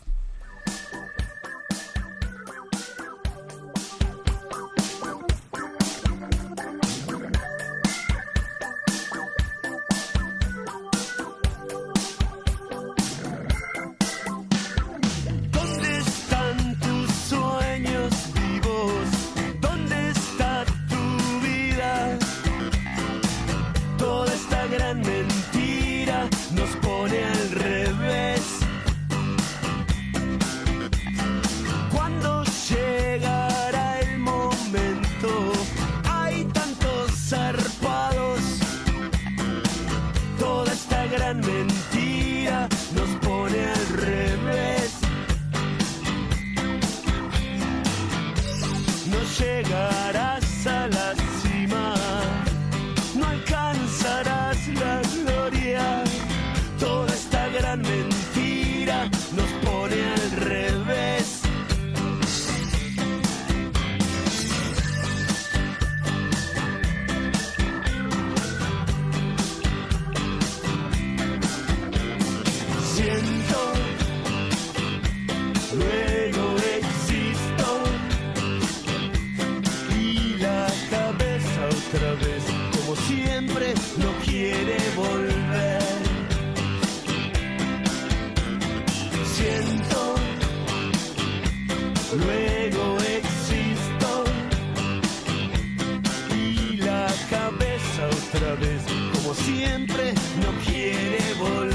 ¿Dónde están tus sueños vivos? ¿Dónde está tu vida? llegarás a la cima, no alcanzarás la gloria. Toda esta gran mentira nos pone al revés. Siento, luego existo, y la cabeza otra vez, como siempre, no quiere volver. Siento, luego existo, y la cabeza otra vez, como siempre, no quiere volver.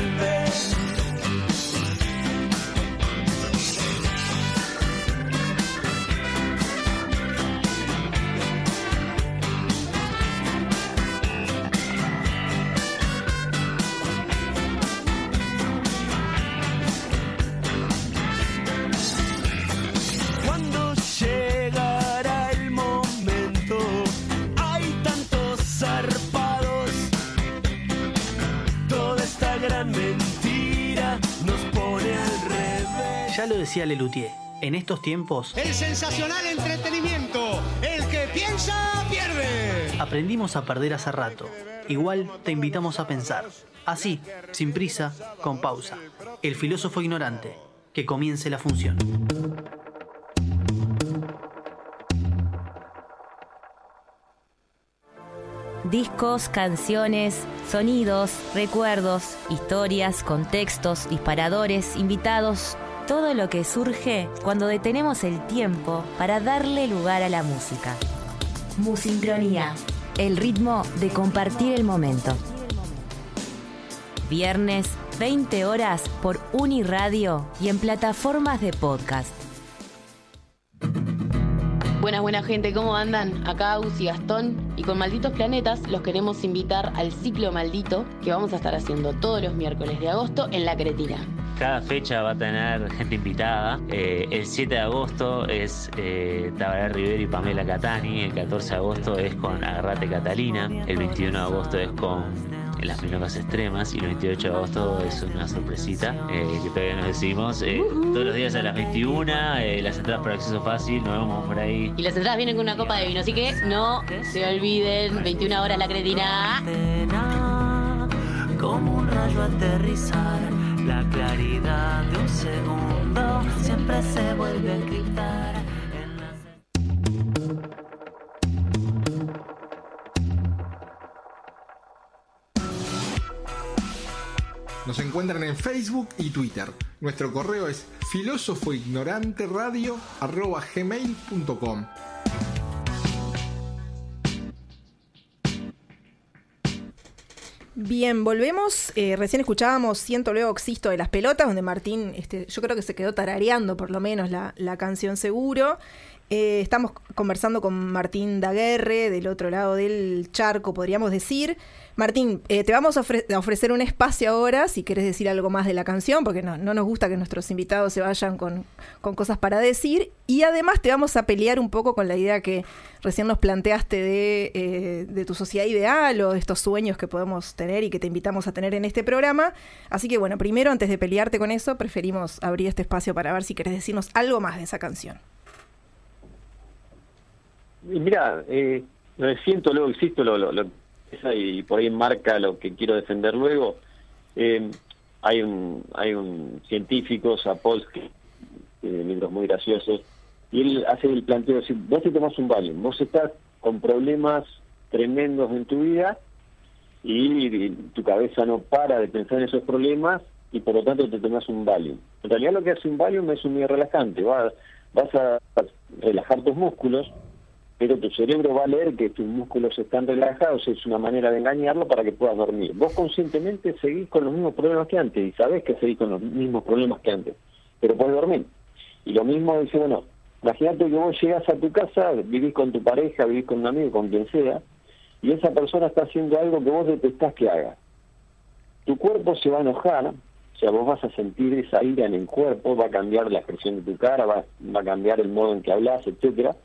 Cuando llegará el momento, hay tantos zarpados. Toda esta gran mentira nos pone al revés. Ya lo decía Lelutier, en estos tiempos El sensacional entretenimiento. El que piensa, pierde. aprendimos a perder hace rato. Igual te invitamos a pensar. Así, sin prisa, con pausa. El filósofo ignorante. Que comience la función. Discos, canciones, sonidos, recuerdos, historias, contextos, disparadores, invitados, todo lo que surge cuando detenemos el tiempo para darle lugar a la música. Musincronía, el ritmo de compartir el momento. Viernes, 20 horas por Uniradio y en plataformas de podcast. Buenas gente, ¿cómo andan? Acá Agus y Gastón, y con Malditos Planetas los queremos invitar al ciclo maldito que vamos a estar haciendo todos los miércoles de agosto en La Cretina. Cada fecha va a tener gente invitada. El 7 de agosto es Tabaré Rivero y Pamela Catani. El 14 de agosto es con Agarrate Catalina. El 21 de agosto es con Las Milongas Extremas. Y el 28 de agosto es una sorpresita que todavía nos decidimos. Todos los días a las 21. Las entradas por acceso fácil. Nos vemos por ahí. Y las entradas vienen con una copa de vino, así que no se olviden. 21 horas La Cretina. Como un rayo aterrizar, la claridad de un segundo siempre se vuelve a encriptar. Nos encuentran en Facebook y Twitter. Nuestro correo es filosofoignoranteradio@gmail.com. Bien, volvemos. Recién escuchábamos Siento luego existo de Las Pelotas, donde Martín, yo creo que se quedó tarareando por lo menos la canción seguro. Estamos conversando con Martín Daguerre, del otro lado del charco, podríamos decir. Martín, te vamos a ofrecer un espacio ahora, si querés decir algo más de la canción, porque no nos gusta que nuestros invitados se vayan con cosas para decir. Y además te vamos a pelear un poco con la idea que recién nos planteaste de tu sociedad ideal o de estos sueños que podemos tener y que te invitamos a tener en este programa. Así que bueno, primero, antes de pelearte con eso, preferimos abrir este espacio para ver si querés decirnos algo más de esa canción. Mira, lo de Siento luego existo, y por ahí marca lo que quiero defender luego. Hay un científico, Sapolsky, libros muy graciosos, y él hace el planteo de decir, vos te tomás un Valium, vos estás con problemas tremendos en tu vida y tu cabeza no para de pensar en esos problemas y por lo tanto te tomás un Valium. En realidad lo que hace un Valium es un medio relajante, vas a relajar tus músculos, pero tu cerebro va a leer que tus músculos están relajados, es una manera de engañarlo para que puedas dormir. Vos conscientemente seguís con los mismos problemas que antes, y sabés que seguís con los mismos problemas que antes, pero podés dormir. Y lo mismo dice, bueno, imagínate que vos llegás a tu casa, vivís con tu pareja, vivís con un amigo, con quien sea, y esa persona está haciendo algo que vos detestás que haga. Tu cuerpo se va a enojar, o sea, vos vas a sentir esa ira en el cuerpo, va a cambiar la expresión de tu cara, va a cambiar el modo en que hablas, etcétera.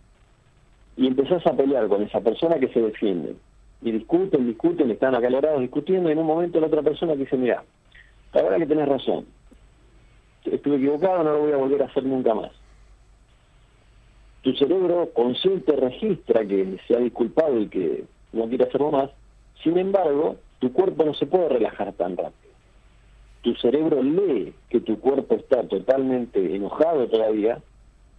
y empezás a pelear con esa persona que se defiende, y discuten, están acalorados discutiendo, y en un momento la otra persona que dice, mira, la verdad que tenés razón, estuve equivocado, no lo voy a volver a hacer nunca más. Tu cerebro consciente registra que se ha disculpado y que no quiere hacerlo más. Sin embargo, tu cuerpo no se puede relajar tan rápido. Tu cerebro lee que tu cuerpo está totalmente enojado todavía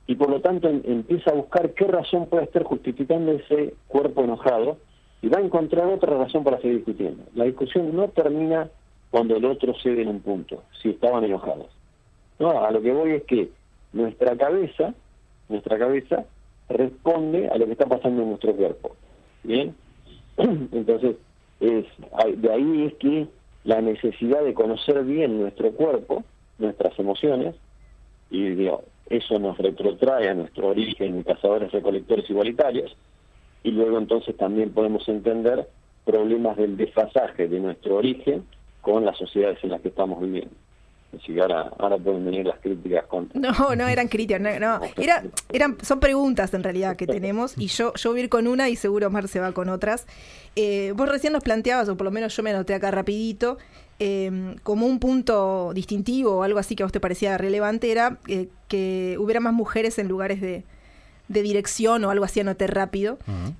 y por lo tanto empieza a buscar qué razón puede estar justificando ese cuerpo enojado y va a encontrar otra razón para seguir discutiendo. La discusión no termina cuando el otro cede en un punto, si estaban enojados. No, a lo que voy es que nuestra cabeza responde a lo que está pasando en nuestro cuerpo. ¿Bien? Entonces, de ahí es que la necesidad de conocer bien nuestro cuerpo, nuestras emociones, y digo, eso nos retrotrae a nuestro origen, cazadores, recolectores igualitarios, y luego entonces también podemos entender problemas del desfasaje de nuestro origen con las sociedades en las que estamos viviendo. Así que ahora pueden venir las críticas con... No eran críticas, no. Son preguntas en realidad que tenemos, y yo voy a ir con una y seguro Mar se va con otras. Vos recién nos planteabas, o por lo menos yo me anoté acá rapidito, como un punto distintivo o algo así que a vos te parecía relevante, era que hubiera más mujeres en lugares de dirección o algo así, anoté rápido. Uh-huh.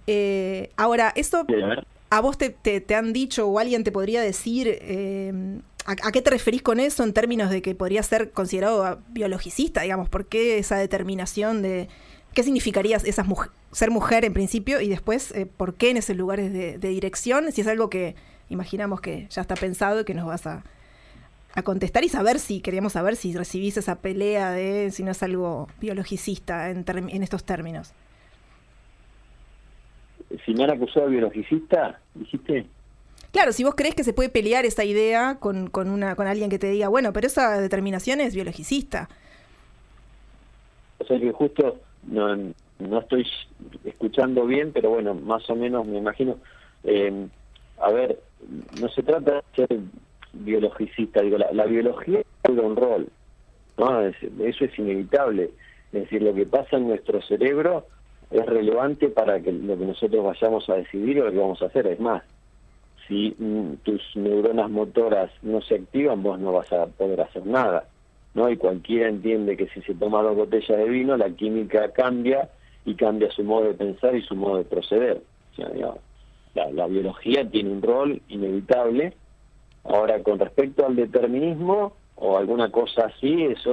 Ahora, ¿esto a vos te han dicho o alguien te podría decir... ¿A qué te referís con eso en términos de que podría ser considerado biologicista, digamos? ¿Por qué esa determinación de qué significaría ser mujer en principio y después por qué en esos lugares de dirección? Si es algo que imaginamos que ya está pensado y que nos vas a contestar y queríamos saber si recibís esa pelea de si no es algo biologicista en estos términos. Si me han acusado de biologicista, dijiste... Claro, si vos crees que se puede pelear esa idea con alguien que te diga, bueno, pero esa determinación es biologicista. O sea que justo no estoy escuchando bien, pero bueno, más o menos me imagino. A ver, no se trata de ser biologicista, digo, la biología juega un rol, ¿no? Eso es inevitable. Es decir, lo que pasa en nuestro cerebro es relevante para que lo que nosotros vayamos a decidir o lo que vamos a hacer. Es más, si tus neuronas motoras no se activan, vos no vas a poder hacer nada, ¿no? Y cualquiera entiende que si se toma 2 botellas de vino, la química cambia y cambia su modo de pensar y su modo de proceder. O sea, digamos, la biología tiene un rol inevitable. Ahora, con respecto al determinismo o alguna cosa así, es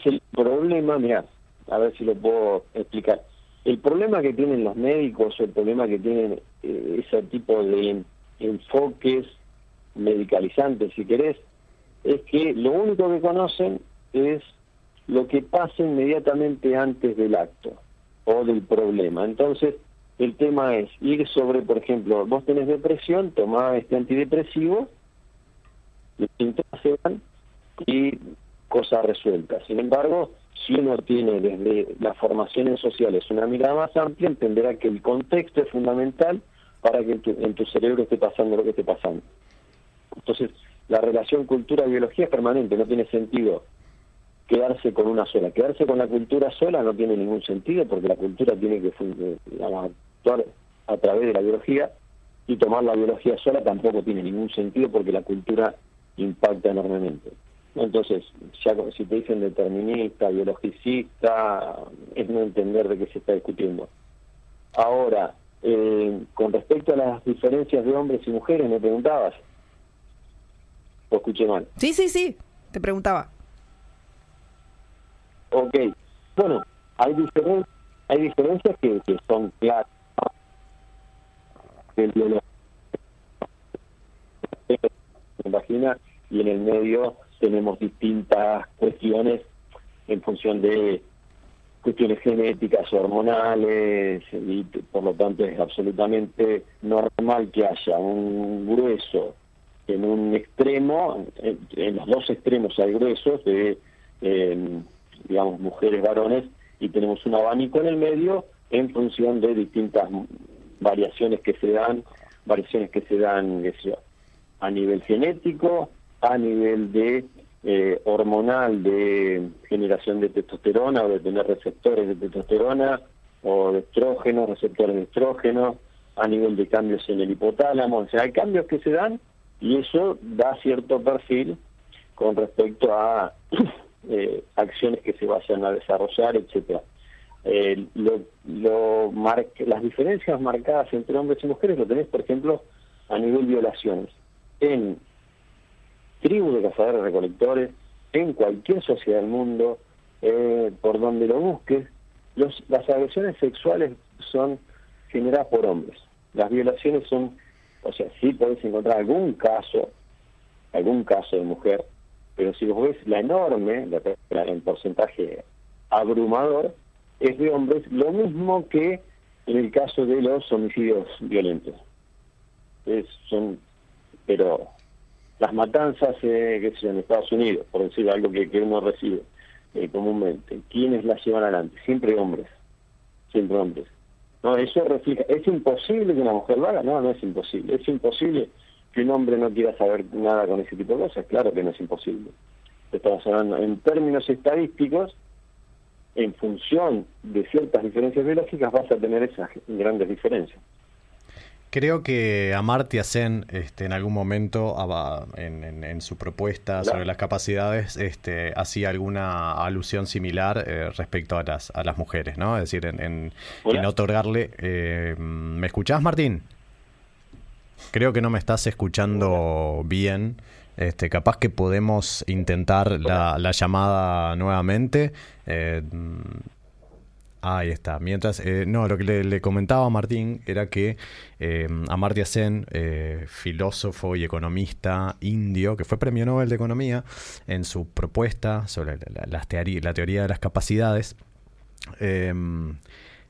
el problema. Mirá, a ver si lo puedo explicar. El problema que tienen los médicos o el problema que tienen ese tipo de enfoques medicalizantes, si querés, es que lo único que conocen es lo que pasa inmediatamente antes del acto o del problema. Entonces, el tema es ir sobre, por ejemplo, vos tenés depresión, tomá este antidepresivo, los síntomas se van y cosa resuelta. Sin embargo, si uno tiene desde las formaciones sociales una mirada más amplia, entenderá que el contexto es fundamental para que en tu cerebro esté pasando lo que esté pasando. Entonces, la relación cultura-biología es permanente, no tiene sentido quedarse con una sola. Quedarse con la cultura sola no tiene ningún sentido, porque la cultura tiene que actuar a través de la biología, y tomar la biología sola tampoco tiene ningún sentido, porque la cultura impacta enormemente. Entonces, ya si te dicen determinista, biologicista, es no entender de qué se está discutiendo. Ahora, con respecto a las diferencias de hombres y mujeres, me preguntabas. ¿O escuché mal? Sí, te preguntaba. Ok. Bueno, hay diferencias que son claras. En la vagina y en el medio tenemos distintas cuestiones en función de cuestiones genéticas, hormonales, y por lo tanto es absolutamente normal que haya un grueso en un extremo, en los dos extremos hay gruesos de, digamos, mujeres, varones, y tenemos un abanico en el medio en función de distintas variaciones que se dan a nivel genético, a nivel de hormonal, de generación de testosterona o de tener receptores de testosterona o de estrógeno, receptores de estrógeno, a nivel de cambios en el hipotálamo. O sea, hay cambios que se dan y eso da cierto perfil con respecto a acciones que se vayan a desarrollar, etcétera. Las diferencias marcadas entre hombres y mujeres lo tenés, por ejemplo, a nivel violaciones. En tribus de cazadores-recolectores, en cualquier sociedad del mundo, por donde lo busques, las agresiones sexuales son generadas por hombres. Las violaciones son, o sea, sí podés encontrar algún caso de mujer, pero si vos ves el porcentaje abrumador, es de hombres, lo mismo que en el caso de los homicidios violentos. Pero las matanzas, qué sé yo, en Estados Unidos, por decir algo que uno recibe comúnmente, ¿quiénes las llevan adelante? Siempre hombres. No, eso refleja, ¿es imposible que una mujer lo haga? No es imposible. ¿Es imposible que un hombre no quiera saber nada con ese tipo de cosas? Claro que no es imposible. Estamos hablando en términos estadísticos, en función de ciertas diferencias biológicas vas a tener esas grandes diferencias. Creo que Amartya Sen en algún momento en su propuesta sobre las capacidades hacía alguna alusión similar respecto a las mujeres, ¿no? Es decir, en otorgarle... ¿Me escuchás, Martín? Creo que no me estás escuchando bien. Capaz que podemos intentar la llamada nuevamente. Ahí está. Mientras, lo que le comentaba a Martín era que Amartya Sen, filósofo y economista indio, que fue premio Nobel de Economía, en su propuesta sobre la teoría de las capacidades,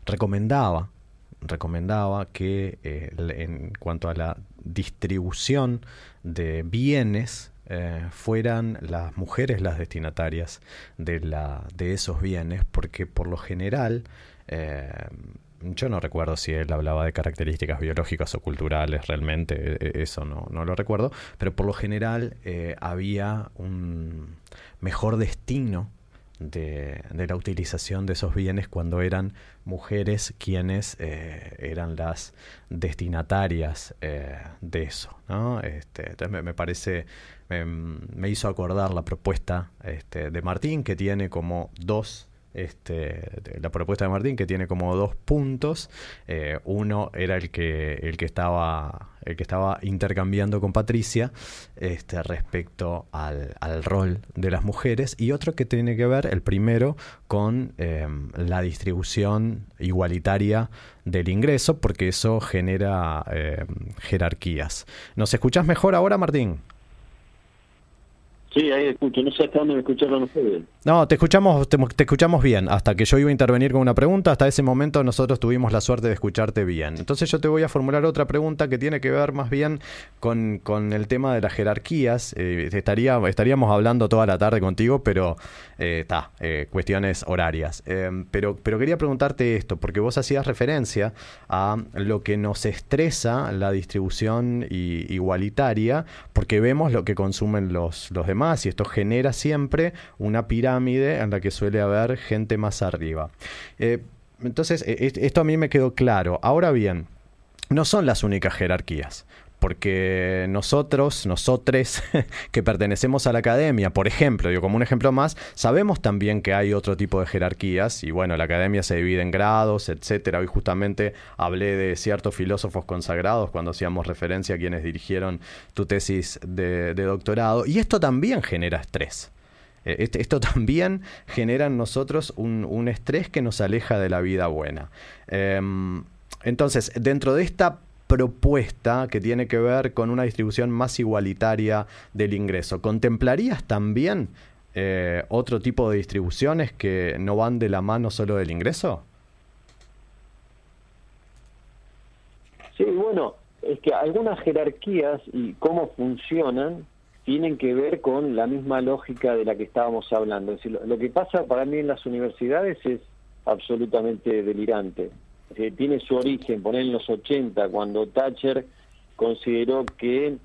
recomendaba que en cuanto a la distribución de bienes, fueran las mujeres las destinatarias de esos bienes, porque por lo general, yo no recuerdo si él hablaba de características biológicas o culturales, realmente eso no lo recuerdo, pero por lo general había un mejor destino de la utilización de esos bienes cuando eran mujeres quienes eran las destinatarias de eso, ¿no? Entonces me parece, me hizo acordar la propuesta de Martín, que tiene como dos puntos. Uno era el que estaba intercambiando con Patricia respecto al rol de las mujeres, y otro que tiene que ver, el primero, con la distribución igualitaria del ingreso, porque eso genera jerarquías. ¿Nos escuchás mejor ahora, Martín? Sí, ahí escucho. No sé hasta dónde me escucharon ustedes. No, te escuchamos bien. Hasta que yo iba a intervenir con una pregunta, hasta ese momento nosotros tuvimos la suerte de escucharte bien. Entonces yo te voy a formular otra pregunta que tiene que ver más bien con el tema de las jerarquías. Estaríamos hablando toda la tarde contigo, pero cuestiones horarias. Pero quería preguntarte esto, porque vos hacías referencia a lo que nos estresa la distribución igualitaria, porque vemos lo que consumen los demás, y esto genera siempre una pirámide en la que suele haber gente más arriba. Entonces, esto a mí me quedó claro. Ahora bien, no son las únicas jerarquías, porque nosotres que pertenecemos a la academia, por ejemplo, como un ejemplo más, sabemos también que hay otro tipo de jerarquías, y bueno, la academia se divide en grados, etcétera. Hoy justamente hablé de ciertos filósofos consagrados cuando hacíamos referencia a quienes dirigieron tu tesis de doctorado, y esto también genera estrés. Esto también genera en nosotros un estrés que nos aleja de la vida buena. Entonces, dentro de esta propuesta que tiene que ver con una distribución más igualitaria del ingreso, ¿contemplarías también otro tipo de distribuciones que no van de la mano solo del ingreso? Sí, bueno, es que algunas jerarquías y cómo funcionan tienen que ver con la misma lógica de la que estábamos hablando. Es decir, lo que pasa para mí en las universidades es absolutamente delirante. Es decir, tiene su origen, poner en los 80, cuando Thatcher consideró que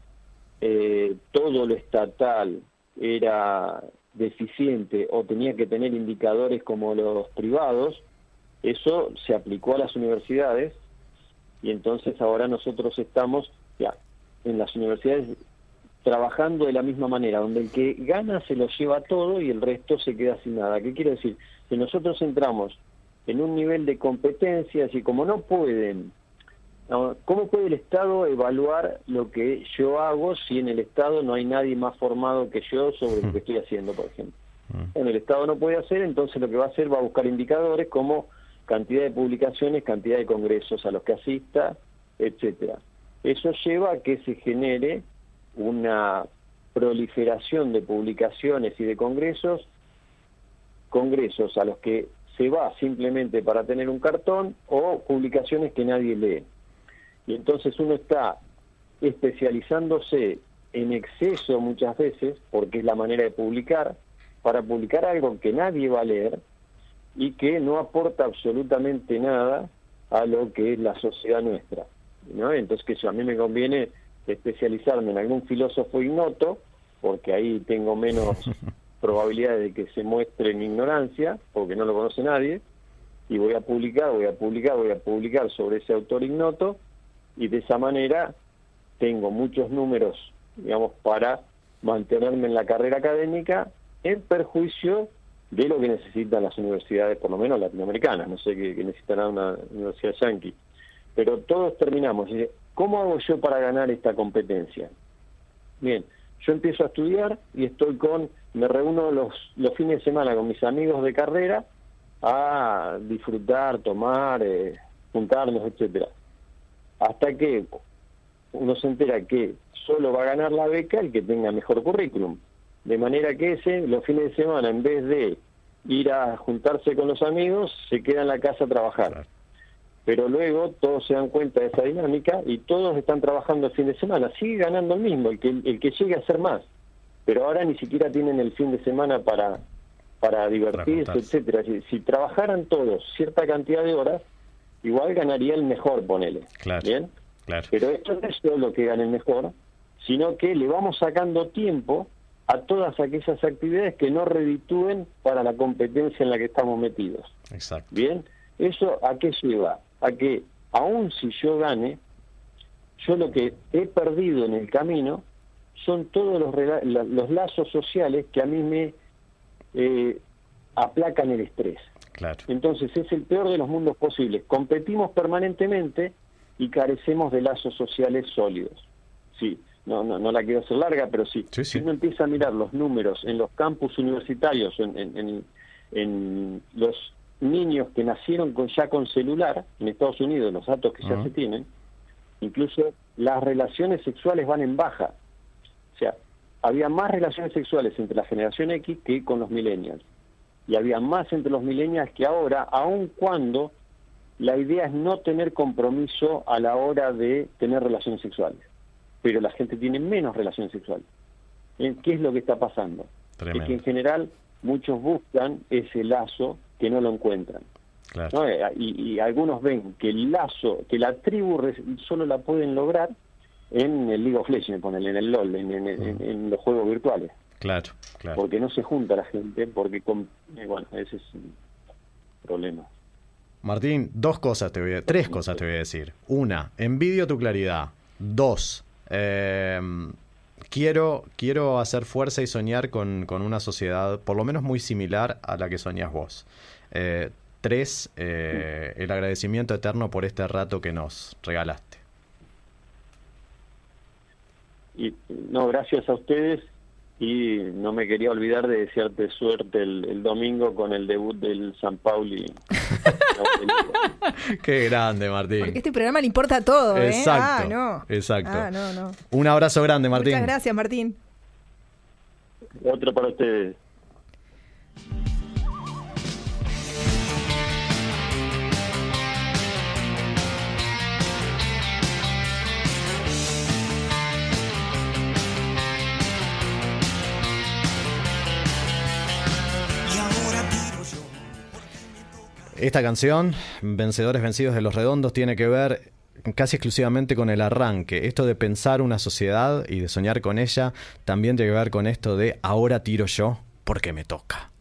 todo lo estatal era deficiente o tenía que tener indicadores como los privados, eso se aplicó a las universidades y entonces ahora nosotros estamos ya en las universidades trabajando de la misma manera, donde el que gana se lo lleva todo y el resto se queda sin nada. ¿Qué quiere decir? Que nosotros entramos en un nivel de competencias y como no pueden, ¿cómo puede el Estado evaluar lo que yo hago si en el Estado no hay nadie más formado que yo sobre lo que estoy haciendo, por ejemplo? Bueno, el Estado no puede hacer, entonces lo que va a hacer va a buscar indicadores como cantidad de publicaciones, cantidad de congresos a los que asista, etcétera. Eso lleva a que se genere una proliferación de publicaciones y de congresos a los que se va simplemente para tener un cartón o publicaciones que nadie lee. Y entonces uno está especializándose en exceso muchas veces, porque es la manera de publicar, para publicar algo que nadie va a leer y que no aporta absolutamente nada a lo que es la sociedad nuestra, ¿no? Entonces, que a mí me conviene especializarme en algún filósofo ignoto, porque ahí tengo menos probabilidades de que se muestre mi ignorancia, porque no lo conoce nadie, y voy a publicar sobre ese autor ignoto, y de esa manera tengo muchos números, digamos, para mantenerme en la carrera académica, en perjuicio de lo que necesitan las universidades, por lo menos latinoamericanas, no sé qué necesitará una universidad yanqui, pero todos terminamos. ¿Cómo hago yo para ganar esta competencia? Bien, yo empiezo a estudiar y me reúno los fines de semana con mis amigos de carrera a disfrutar, tomar, juntarnos, etcétera. Hasta que uno se entera que solo va a ganar la beca el que tenga mejor currículum. De manera que los fines de semana, en vez de ir a juntarse con los amigos, se queda en la casa a trabajar. Claro. Pero luego todos se dan cuenta de esa dinámica y todos están trabajando el fin de semana. Sigue ganando el mismo, el que llegue a hacer más. Pero ahora ni siquiera tienen el fin de semana para divertirse, etcétera. Si trabajaran todos cierta cantidad de horas, igual ganaría el mejor, ponele. Claro. ¿Bien? Claro. Pero esto no es solo que gane el mejor, sino que le vamos sacando tiempo a todas aquellas actividades que no reditúen para la competencia en la que estamos metidos. Exacto. Bien, ¿eso a qué lleva? A que, aun si yo gane, yo lo que he perdido en el camino son todos los lazos sociales que a mí me aplacan el estrés. Claro. Entonces es el peor de los mundos posibles. Competimos permanentemente y carecemos de lazos sociales sólidos. Sí. No la quiero hacer larga, pero sí. Si uno empieza a mirar los números en los campus universitarios, en los niños que nacieron ya con celular, en Estados Unidos, los datos que ya se tienen, incluso las relaciones sexuales van en baja. O sea, había más relaciones sexuales entre la generación X que con los millennials. Y había más entre los millennials que ahora, aun cuando la idea es no tener compromiso a la hora de tener relaciones sexuales. Pero la gente tiene menos relaciones sexuales. ¿Qué es lo que está pasando? Tremendo. Es que en general muchos buscan ese lazo que no lo encuentran. Claro. ¿No? Y algunos ven que el lazo, que la tribu solo la pueden lograr en el League of Legends, en el LOL, en los juegos virtuales. Claro. Porque no se junta la gente, porque bueno, ese es un problema. Martín, tres cosas te voy a decir. Una, envidio tu claridad. Dos, quiero hacer fuerza y soñar con una sociedad por lo menos muy similar a la que soñás vos. Tres, el agradecimiento eterno por este rato que nos regalaste. Gracias a ustedes, y no me quería olvidar de desearte suerte el domingo con el debut del San Pauli. Qué grande, Martín. Porque este programa le importa todo, ¿eh? Exacto. Exacto. No. Un abrazo grande, Martín. Muchas gracias, Martín. Otro para ustedes. Esta canción, Vencedores Vencidos de los Redondos, tiene que ver casi exclusivamente con el arranque. Esto de pensar una sociedad y de soñar con ella también tiene que ver con esto de ahora tiro yo porque me toca.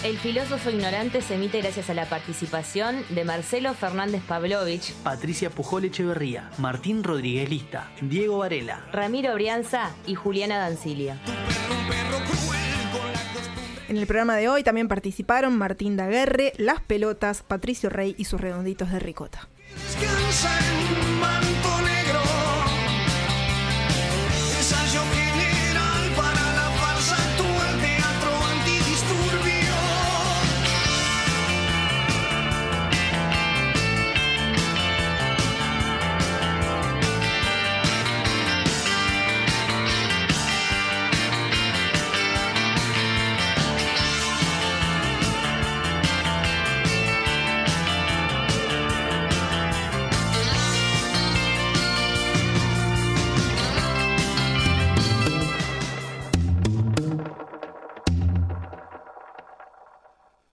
El filósofo ignorante se emite gracias a la participación de Marcelo Fernández Pavlovich, Patricia Pujol Echeverría, Martín Rodríguez Lista, Diego Varela, Ramiro Brianza y Juliana Dancilia. En el programa de hoy también participaron Martín Daguerre, Las Pelotas, Patricio Rey y sus redonditos de ricota. Descansa en